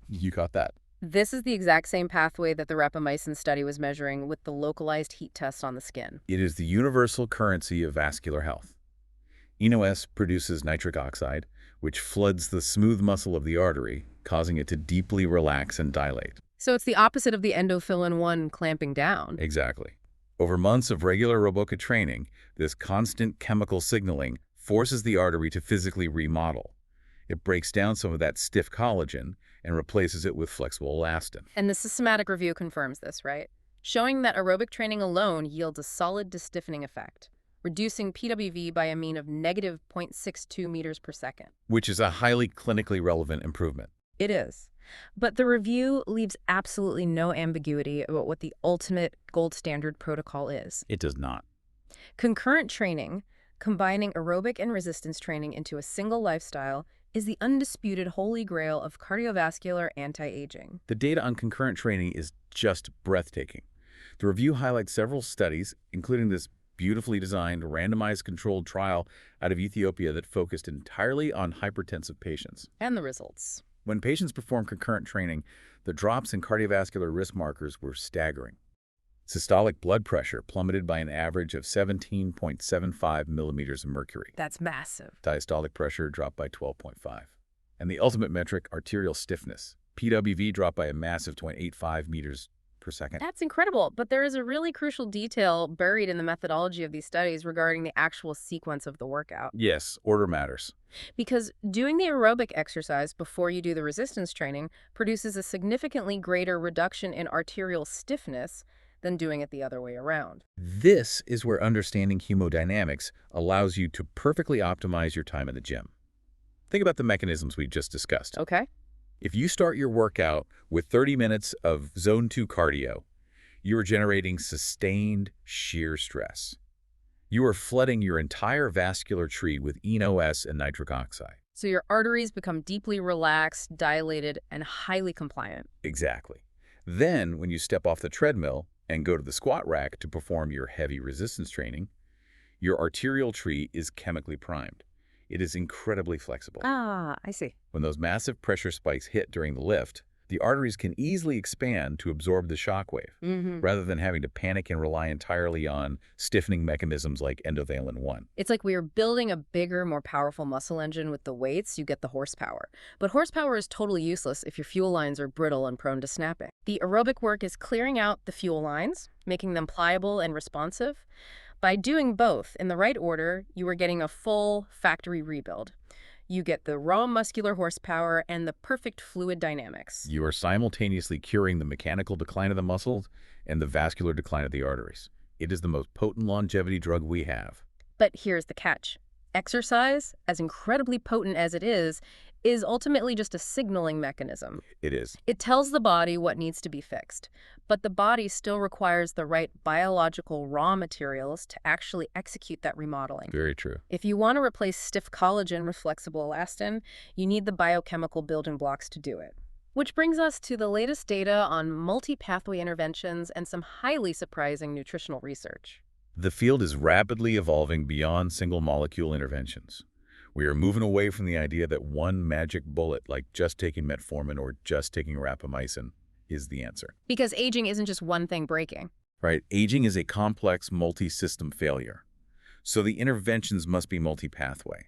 You caught that. This is the exact same pathway that the rapamycin study was measuring with the localized heat test on the skin. It is the universal currency of vascular health. ENOS produces nitric oxide, which floods the smooth muscle of the artery, causing it to deeply relax and dilate. So it's the opposite of the endothelin-1 clamping down. Exactly. Over months of regular aerobic training, this constant chemical signaling forces the artery to physically remodel. It breaks down some of that stiff collagen and replaces it with flexible elastin. And the systematic review confirms this, right? Showing that aerobic training alone yields a solid destiffening effect, reducing PWV by a mean of negative 0.62 meters per second. Which is a highly clinically relevant improvement. It is. But the review leaves absolutely no ambiguity about what the ultimate gold standard protocol is. It does not. Concurrent training, combining aerobic and resistance training into a single lifestyle, is the undisputed holy grail of cardiovascular anti-aging. The data on concurrent training is just breathtaking. The review highlights several studies, including this beautifully designed, randomized controlled trial out of Ethiopia that focused entirely on hypertensive patients. And the results. When patients performed concurrent training, the drops in cardiovascular risk markers were staggering. Systolic blood pressure plummeted by an average of 17.75 millimeters of mercury. That's massive. Diastolic pressure dropped by 12.5. And the ultimate metric, arterial stiffness, PWV dropped by a massive 0.85 meters per second. That's incredible, but there is a really crucial detail buried in the methodology of these studies regarding the actual sequence of the workout. Yes, order matters. Because doing the aerobic exercise before you do the resistance training produces a significantly greater reduction in arterial stiffness than doing it the other way around. This is where understanding hemodynamics allows you to perfectly optimize your time in the gym. Think about the mechanisms we just discussed. Okay. If you start your workout with 30 minutes of zone 2 cardio, you are generating sustained shear stress. You are flooding your entire vascular tree with ENOS and nitric oxide. So your arteries become deeply relaxed, dilated, and highly compliant. Exactly. Then, when you step off the treadmill and go to the squat rack to perform your heavy resistance training, your arterial tree is chemically primed. It is incredibly flexible. Ah, I see. When those massive pressure spikes hit during the lift, The arteries can easily expand to absorb the shockwave, rather than having to panic and rely entirely on stiffening mechanisms like endothelin 1. It's like we are building a bigger, more powerful muscle engine with the weights, you get the horsepower. But horsepower is totally useless if your fuel lines are brittle and prone to snapping. The aerobic work is clearing out the fuel lines, making them pliable and responsive. By doing both in the right order, you are getting a full factory rebuild. You get the raw muscular horsepower and the perfect fluid dynamics. You are simultaneously curing the mechanical decline of the muscles and the vascular decline of the arteries. It is the most potent longevity drug we have. But here's the catch. Exercise, as incredibly potent as it is ultimately just a signaling mechanism. It is. It tells the body what needs to be fixed, but the body still requires the right biological raw materials to actually execute that remodeling. Very true. If you want to replace stiff collagen with flexible elastin, you need the biochemical building blocks to do it. Which brings us to the latest data on multi-pathway interventions and some highly surprising nutritional research. The field is rapidly evolving beyond single-molecule interventions. We are moving away from the idea that one magic bullet, like just taking metformin or just taking rapamycin, is the answer. Because aging isn't just one thing breaking. Right. Aging is a complex multi-system failure. So the interventions must be multi-pathway.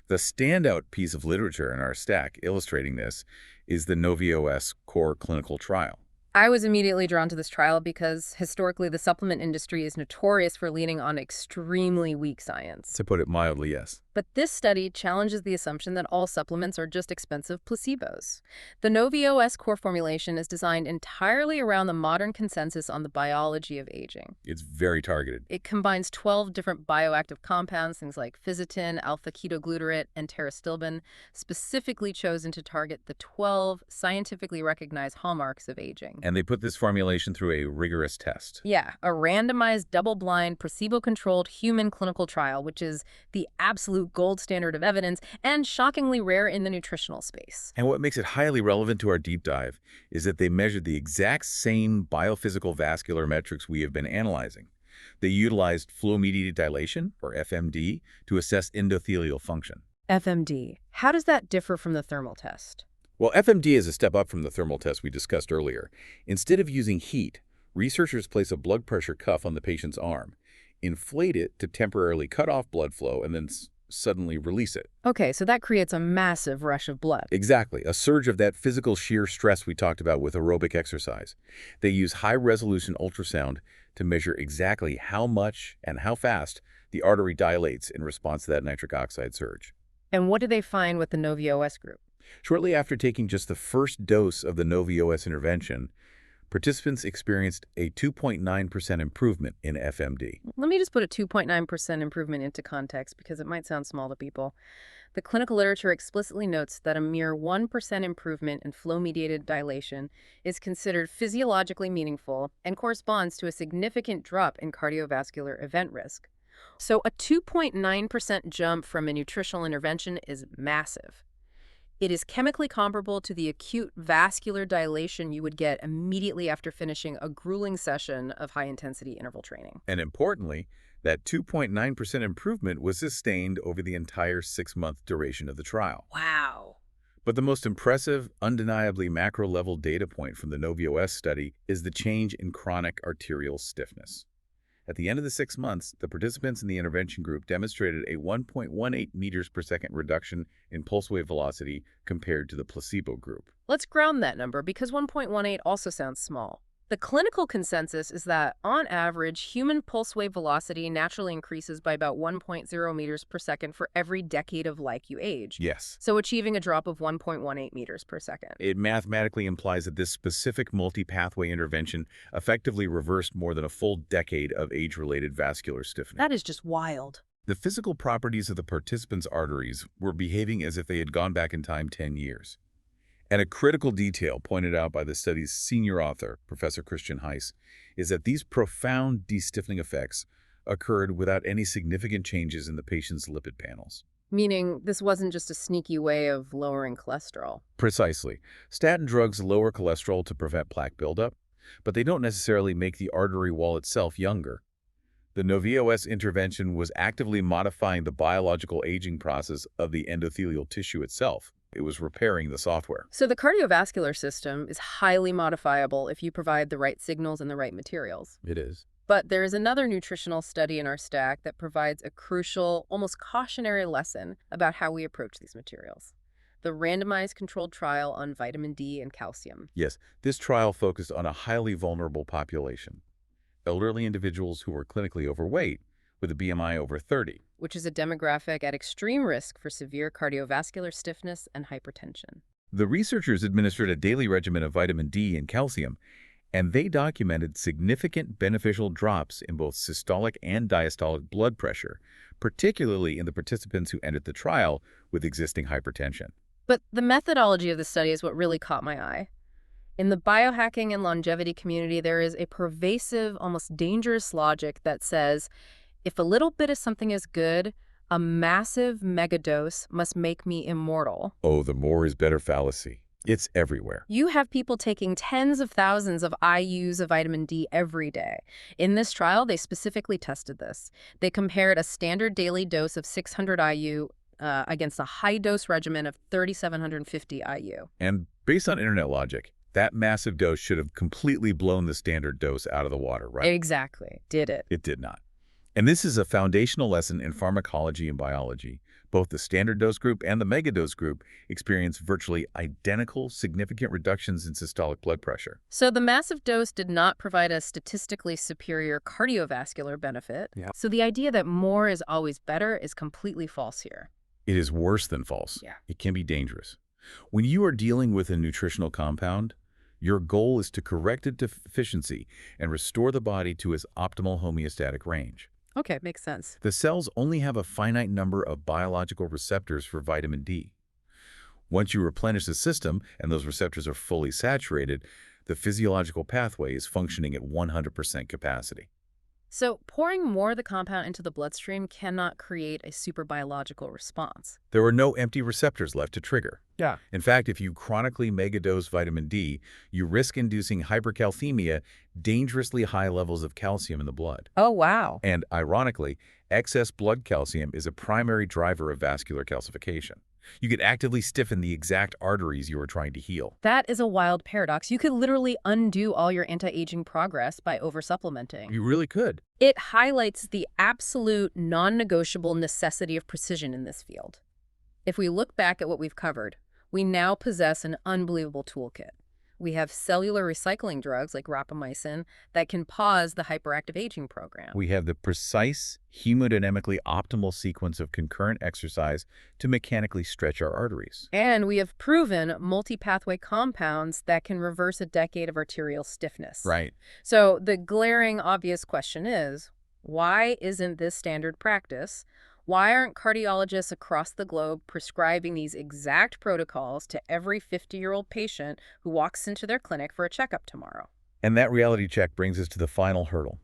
The standout piece of literature in our stack illustrating this is the NOVIOS core clinical trial. I was immediately drawn to this trial because historically the supplement industry is notorious for leaning on extremely weak science. To put it mildly, yes. But this study challenges the assumption that all supplements are just expensive placebos. The NOVIOS core formulation is designed entirely around the modern consensus on the biology of aging. It's very targeted. It combines 12 different bioactive compounds, things like physitin, alpha-ketoglutarate, and pterostilbin, specifically chosen to target the 12 scientifically recognized hallmarks of aging. And they put this formulation through a rigorous test. Yeah, a randomized, double-blind, placebo-controlled human clinical trial, which is the absolute gold standard of evidence and shockingly rare in the nutritional space. And what makes it highly relevant to our deep dive is that they measured the exact same biophysical vascular metrics we have been analyzing. They utilized flow-mediated dilation, or FMD, to assess endothelial function. FMD. How does that differ from the thermal test? Well, FMD is a step up from the thermal test we discussed earlier. Instead of using heat, researchers place a blood pressure cuff on the patient's arm, inflate it to temporarily cut off blood flow, and then suddenly release it. Okay, so that creates a massive rush of blood. Exactly, a surge of that physical shear stress we talked about with aerobic exercise. They use high-resolution ultrasound to measure exactly how much and how fast the artery dilates in response to that nitric oxide surge. And what do they find with the NOVIOS group? Shortly after taking just the first dose of the NOVIOS intervention, participants experienced a 2.9% improvement in FMD. Let me just put a 2.9% improvement into context because it might sound small to people. The clinical literature explicitly notes that a mere 1% improvement in flow-mediated dilation is considered physiologically meaningful and corresponds to a significant drop in cardiovascular event risk. So a 2.9% jump from a nutritional intervention is massive. It is chemically comparable to the acute vascular dilation you would get immediately after finishing a grueling session of high-intensity interval training. And importantly, that 2.9% improvement was sustained over the entire 6-month duration of the trial. Wow. But the most impressive, undeniably macro-level data point from the NOVIOS study is the change in chronic arterial stiffness. At the end of the 6 months, the participants in the intervention group demonstrated a 1.18 meters per second reduction in pulse wave velocity compared to the placebo group. Let's ground that number because 1.18 also sounds small. The clinical consensus is that, on average, human pulse wave velocity naturally increases by about 1.0 meters per second for every decade of life you age. Yes. So achieving a drop of 1.18 meters per second. It mathematically implies that this specific multi-pathway intervention effectively reversed more than a full decade of age-related vascular stiffness. That is just wild. The physical properties of the participants' arteries were behaving as if they had gone back in time 10 years. And a critical detail pointed out by the study's senior author, Professor Christian Heiss, is that these profound de-stiffening effects occurred without any significant changes in the patient's lipid panels. Meaning this wasn't just a sneaky way of lowering cholesterol. Precisely. Statin drugs lower cholesterol to prevent plaque buildup, but they don't necessarily make the artery wall itself younger. The NOVIOS intervention was actively modifying the biological aging process of the endothelial tissue itself. It was repairing the software. So the cardiovascular system is highly modifiable if you provide the right signals and the right materials. It is. But there is another nutritional study in our stack that provides a crucial, almost cautionary lesson about how we approach these materials. The randomized controlled trial on vitamin D and calcium. Yes, this trial focused on a highly vulnerable population. Elderly individuals who were clinically overweight with a BMI over 30. Which is a demographic at extreme risk for severe cardiovascular stiffness and hypertension. The researchers administered a daily regimen of vitamin D and calcium, and they documented significant beneficial drops in both systolic and diastolic blood pressure, particularly in the participants who entered the trial with existing hypertension. But the methodology of the study is what really caught my eye. In the biohacking and longevity community, there is a pervasive, almost dangerous logic that says, if a little bit of something is good, a massive megadose must make me immortal. Oh, the more is better fallacy. It's everywhere. You have people taking tens of thousands of IUs of vitamin D every day. In this trial, they specifically tested this. They compared a standard daily dose of 600 IU against a high-dose regimen of 3,750 IU. And based on internet logic, that massive dose should have completely blown the standard dose out of the water, right? Exactly. Did it? It did not. And this is a foundational lesson in pharmacology and biology. Both the standard dose group and the megadose group experience virtually identical significant reductions in systolic blood pressure. So the massive dose did not provide a statistically superior cardiovascular benefit. Yeah. So the idea that more is always better is completely false here. It is worse than false. Yeah. It can be dangerous. When you are dealing with a nutritional compound, your goal is to correct its deficiency and restore the body to its optimal homeostatic range. Okay, makes sense. The cells only have a finite number of biological receptors for vitamin D. Once you replenish the system and those receptors are fully saturated, the physiological pathway is functioning at 100% capacity. So pouring more of the compound into the bloodstream cannot create a superbiological response. There are no empty receptors left to trigger. Yeah. In fact, if you chronically megadose vitamin D, you risk inducing hypercalcemia, dangerously high levels of calcium in the blood. Oh, wow. And ironically, excess blood calcium is a primary driver of vascular calcification. You could actively stiffen the exact arteries you are trying to heal. That is a wild paradox. You could literally undo all your anti-aging progress by oversupplementing. You really could. It highlights the absolute non-negotiable necessity of precision in this field. If we look back at what we've covered, we now possess an unbelievable toolkit. We have cellular recycling drugs like rapamycin that can pause the hyperactive aging program. We have the precise, hemodynamically optimal sequence of concurrent exercise to mechanically stretch our arteries. And we have proven multi-pathway compounds that can reverse a decade of arterial stiffness. Right. So the glaring obvious question is, why isn't this standard practice? Why aren't cardiologists across the globe prescribing these exact protocols to every 50-year-old patient who walks into their clinic for a checkup tomorrow? And that reality check brings us to the final hurdle.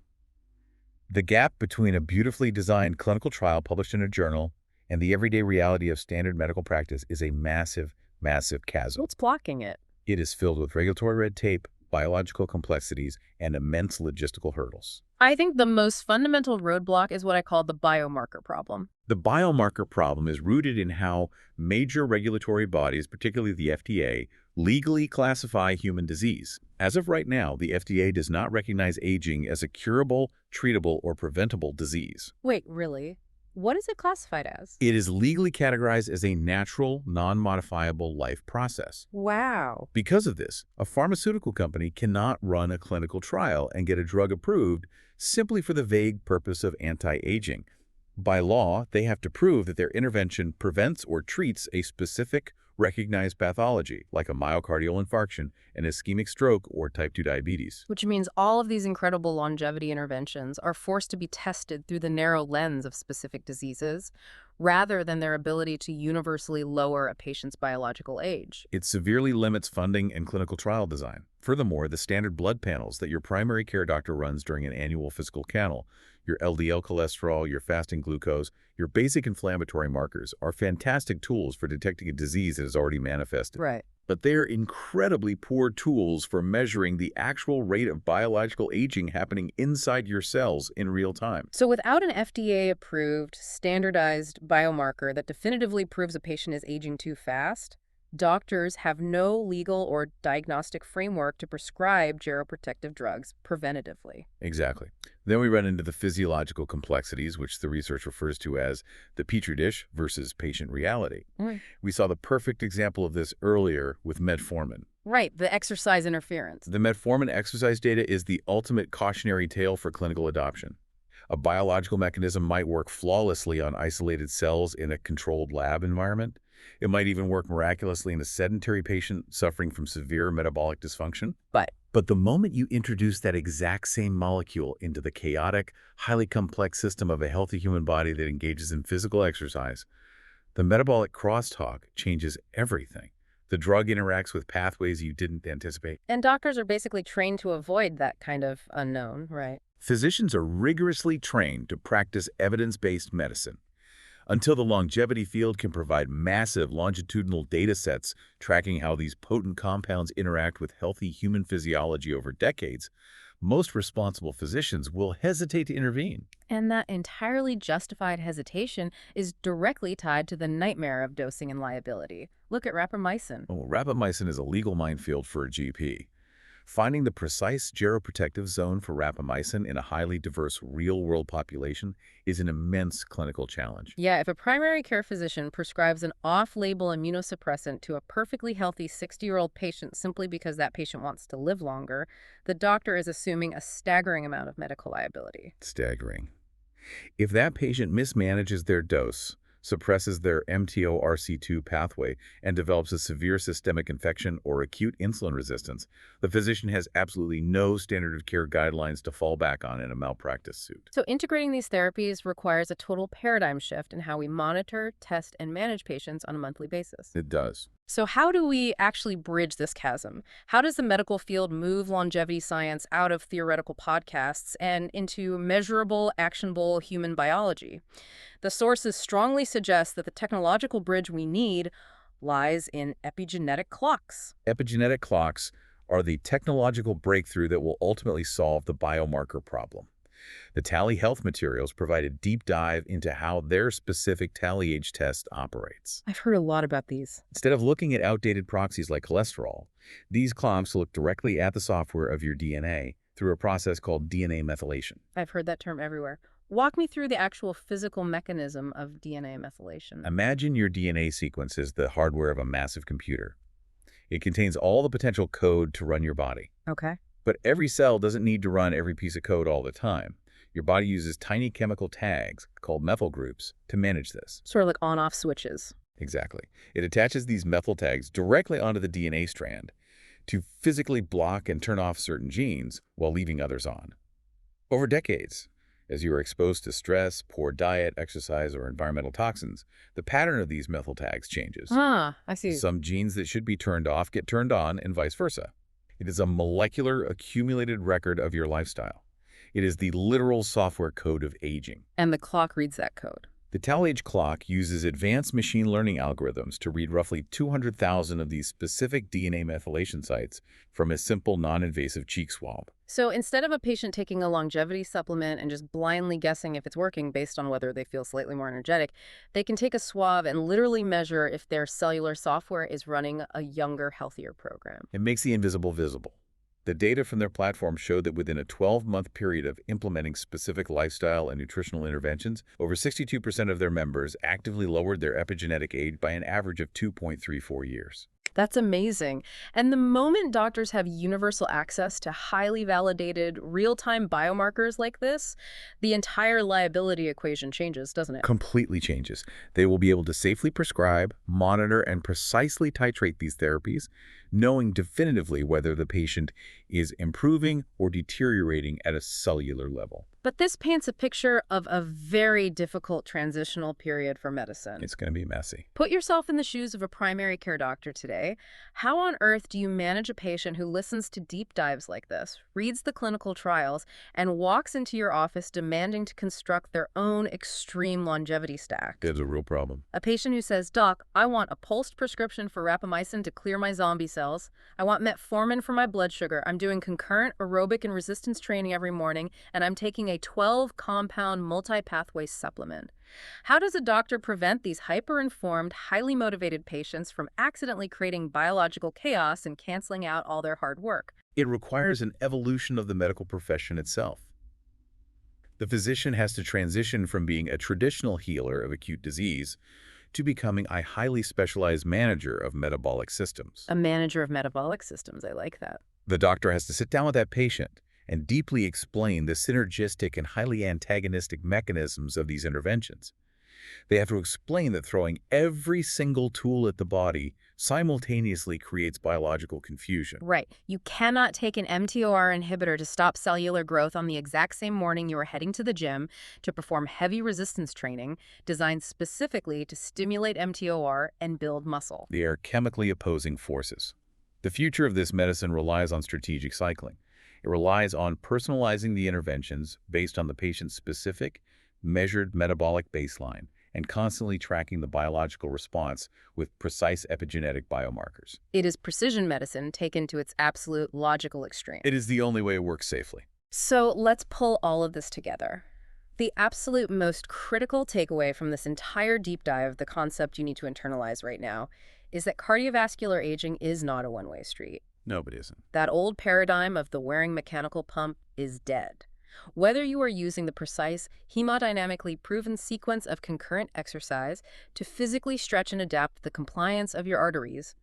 The gap between a beautifully designed clinical trial published in a journal and the everyday reality of standard medical practice is a massive, massive chasm. What's blocking it? It is filled with regulatory red tape, biological complexities, and immense logistical hurdles. I think the most fundamental roadblock is what I call the biomarker problem. The biomarker problem is rooted in how major regulatory bodies, particularly the FDA, legally classify human disease. As of right now, the FDA does not recognize aging as a curable, treatable, or preventable disease. Wait, really? What is it classified as? It is legally categorized as a natural, non-modifiable life process. Wow. Because of this, a pharmaceutical company cannot run a clinical trial and get a drug approved simply for the vague purpose of anti-aging. By law, they have to prove that their intervention prevents or treats a specific recognized pathology, like a myocardial infarction, an ischemic stroke, or type 2 diabetes. Which means all of these incredible longevity interventions are forced to be tested through the narrow lens of specific diseases, rather than their ability to universally lower a patient's biological age. It severely limits funding and clinical trial design. Furthermore, the standard blood panels that your primary care doctor runs during an annual physical panel, your LDL cholesterol, your fasting glucose, your basic inflammatory markers are fantastic tools for detecting a disease that has already manifested. Right. But they're incredibly poor tools for measuring the actual rate of biological aging happening inside your cells in real time. So without an FDA-approved, standardized biomarker that definitively proves a patient is aging too fast, Doctors have no legal or diagnostic framework to prescribe geroprotective drugs preventatively. Exactly. Then we run into the physiological complexities, which the research refers to as the petri dish versus patient reality. Mm. We saw the perfect example of this earlier with metformin. Right, the exercise interference. The metformin exercise data is the ultimate cautionary tale for clinical adoption. A biological mechanism might work flawlessly on isolated cells in a controlled lab environment. It might even work miraculously in a sedentary patient suffering from severe metabolic dysfunction. But the moment you introduce that exact same molecule into the chaotic, highly complex system of a healthy human body that engages in physical exercise, the metabolic crosstalk changes everything. The drug interacts with pathways you didn't anticipate. And doctors are basically trained to avoid that kind of unknown, right? Physicians are rigorously trained to practice evidence-based medicine. Until the longevity field can provide massive longitudinal data sets tracking how these potent compounds interact with healthy human physiology over decades, most responsible physicians will hesitate to intervene. And that entirely justified hesitation is directly tied to the nightmare of dosing and liability. Look at rapamycin. Oh, rapamycin is a legal minefield for a GP. Finding the precise geroprotective zone for rapamycin in a highly diverse real-world population is an immense clinical challenge. Yeah, if a primary care physician prescribes an off-label immunosuppressant to a perfectly healthy 60-year-old patient simply because that patient wants to live longer, the doctor is assuming a staggering amount of medical liability. Staggering. If that patient mismanages their dose, suppresses their mTORC2 pathway, and develops a severe systemic infection or acute insulin resistance, the physician has absolutely no standard of care guidelines to fall back on in a malpractice suit. So integrating these therapies requires a total paradigm shift in how we monitor, test, and manage patients on a monthly basis. It does. So how do we actually bridge this chasm? How does the medical field move longevity science out of theoretical podcasts and into measurable, actionable human biology? The sources strongly suggest that the technological bridge we need lies in epigenetic clocks. Epigenetic clocks are the technological breakthrough that will ultimately solve the biomarker problem. The Tally Health materials provide a deep dive into how their specific Tally age test operates. I've heard a lot about these. Instead of looking at outdated proxies like cholesterol, these clocks look directly at the software of your DNA through a process called DNA methylation. I've heard that term everywhere. Walk me through the actual physical mechanism of DNA methylation. Imagine your DNA sequence as the hardware of a massive computer. It contains all the potential code to run your body. Okay. But every cell doesn't need to run every piece of code all the time. Your body uses tiny chemical tags, called methyl groups, to manage this. Sort of like on-off switches. Exactly. It attaches these methyl tags directly onto the DNA strand to physically block and turn off certain genes while leaving others on. Over decades, as you are exposed to stress, poor diet, exercise, or environmental toxins, the pattern of these methyl tags changes. Ah, I see. Some genes that should be turned off get turned on, and vice versa. It is a molecular accumulated record of your lifestyle. It is the literal software code of aging. And the clock reads that code. The Tally-Age clock uses advanced machine learning algorithms to read roughly 200,000 of these specific DNA methylation sites from a simple non-invasive cheek swab. So instead of a patient taking a longevity supplement and just blindly guessing if it's working based on whether they feel slightly more energetic, they can take a swab and literally measure if their cellular software is running a younger, healthier program. It makes the invisible visible. The data from their platform showed that within a 12-month period of implementing specific lifestyle and nutritional interventions, over 62% of their members actively lowered their epigenetic age by an average of 2.34 years. That's amazing. And the moment doctors have universal access to highly validated, real-time biomarkers like this, the entire liability equation changes, doesn't it? Completely changes. They will be able to safely prescribe, monitor, and precisely titrate these therapies, knowing definitively whether the patient is improving or deteriorating at a cellular level. But this paints a picture of a very difficult transitional period for medicine. It's going to be messy. Put yourself in the shoes of a primary care doctor today. How on earth do you manage a patient who listens to deep dives like this, reads the clinical trials, and walks into your office demanding to construct their own extreme longevity stack? It's a real problem. A patient who says, "Doc, I want a pulsed prescription for rapamycin to clear my zombie cells. I want metformin for my blood sugar. I'm doing concurrent aerobic and resistance training every morning, and I'm taking taking a 12-compound multi-pathway supplement. How does a doctor prevent these hyper-informed, highly motivated patients from accidentally creating biological chaos and canceling out all their hard work? It requires an evolution of the medical profession itself. The physician has to transition from being a traditional healer of acute disease to becoming a highly specialized manager of metabolic systems. A manager of metabolic systems, I like that. The doctor has to sit down with that patient and deeply explain the synergistic and highly antagonistic mechanisms of these interventions. They have to explain that throwing every single tool at the body simultaneously creates biological confusion. Right. You cannot take an mTOR inhibitor to stop cellular growth on the exact same morning you are heading to the gym to perform heavy resistance training designed specifically to stimulate mTOR and build muscle. They are chemically opposing forces. The future of this medicine relies on strategic cycling. It relies on personalizing the interventions based on the patient's specific, measured metabolic baseline and constantly tracking the biological response with precise epigenetic biomarkers. It is precision medicine taken to its absolute logical extreme. It is the only way it works safely. So let's pull all of this together. The absolute most critical takeaway from this entire deep dive, the concept you need to internalize right now, is that cardiovascular aging is not a one-way street. No, it isn't. That old paradigm of the wearing mechanical pump is dead. Whether you are using the precise, hemodynamically proven sequence of concurrent exercise to physically stretch and adapt the compliance of your arteries,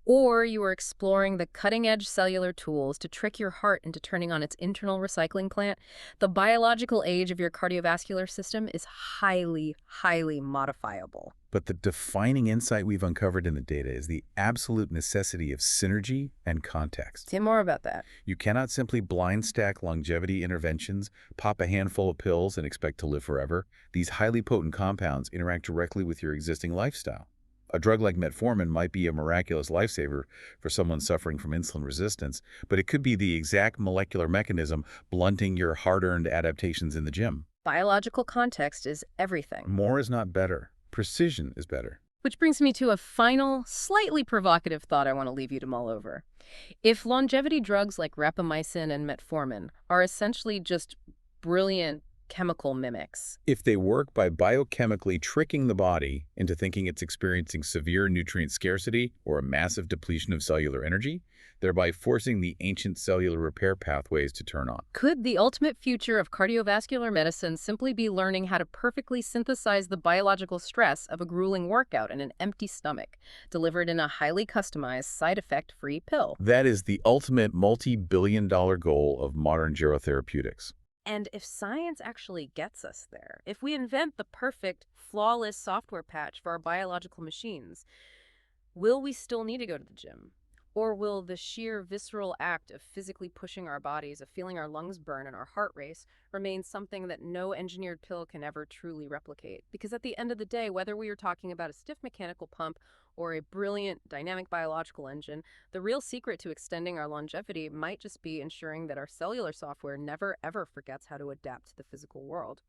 or you are exploring the cutting-edge cellular tools to trick your heart into turning on its internal recycling plant, the biological age of your cardiovascular system is highly, highly modifiable. But the defining insight we've uncovered in the data is the absolute necessity of synergy and context. Say more about that. You cannot simply blind stack longevity interventions, pop a handful of pills, and expect to live forever. These highly potent compounds interact directly with your existing lifestyle. A drug like metformin might be a miraculous lifesaver for someone suffering from insulin resistance, but it could be the exact molecular mechanism blunting your hard-earned adaptations in the gym. Biological context is everything. More is not better. Precision is better. Which brings me to a final, slightly provocative thought I want to leave you to mull over. If longevity drugs like rapamycin and metformin are essentially just brilliant chemical mimics, If they work by biochemically tricking the body into thinking it's experiencing severe nutrient scarcity or a massive depletion of cellular energy, thereby forcing the ancient cellular repair pathways to turn on. could the ultimate future of cardiovascular medicine simply be learning how to perfectly synthesize the biological stress of a grueling workout in an empty stomach, delivered in a highly customized, side effect-free pill? That is the ultimate multi-billion-dollar goal of modern gerotherapeutics. And if science actually gets us there, if we invent the perfect, flawless software patch for our biological machines, will we still need to go to the gym? Or will the sheer visceral act of physically pushing our bodies, of feeling our lungs burn and our heart race, remain something that no engineered pill can ever truly replicate? Because at the end of the day, whether we are talking about a stiff mechanical pump or a brilliant dynamic biological engine, the real secret to extending our longevity might just be ensuring that our cellular software never ever forgets how to adapt to the physical world.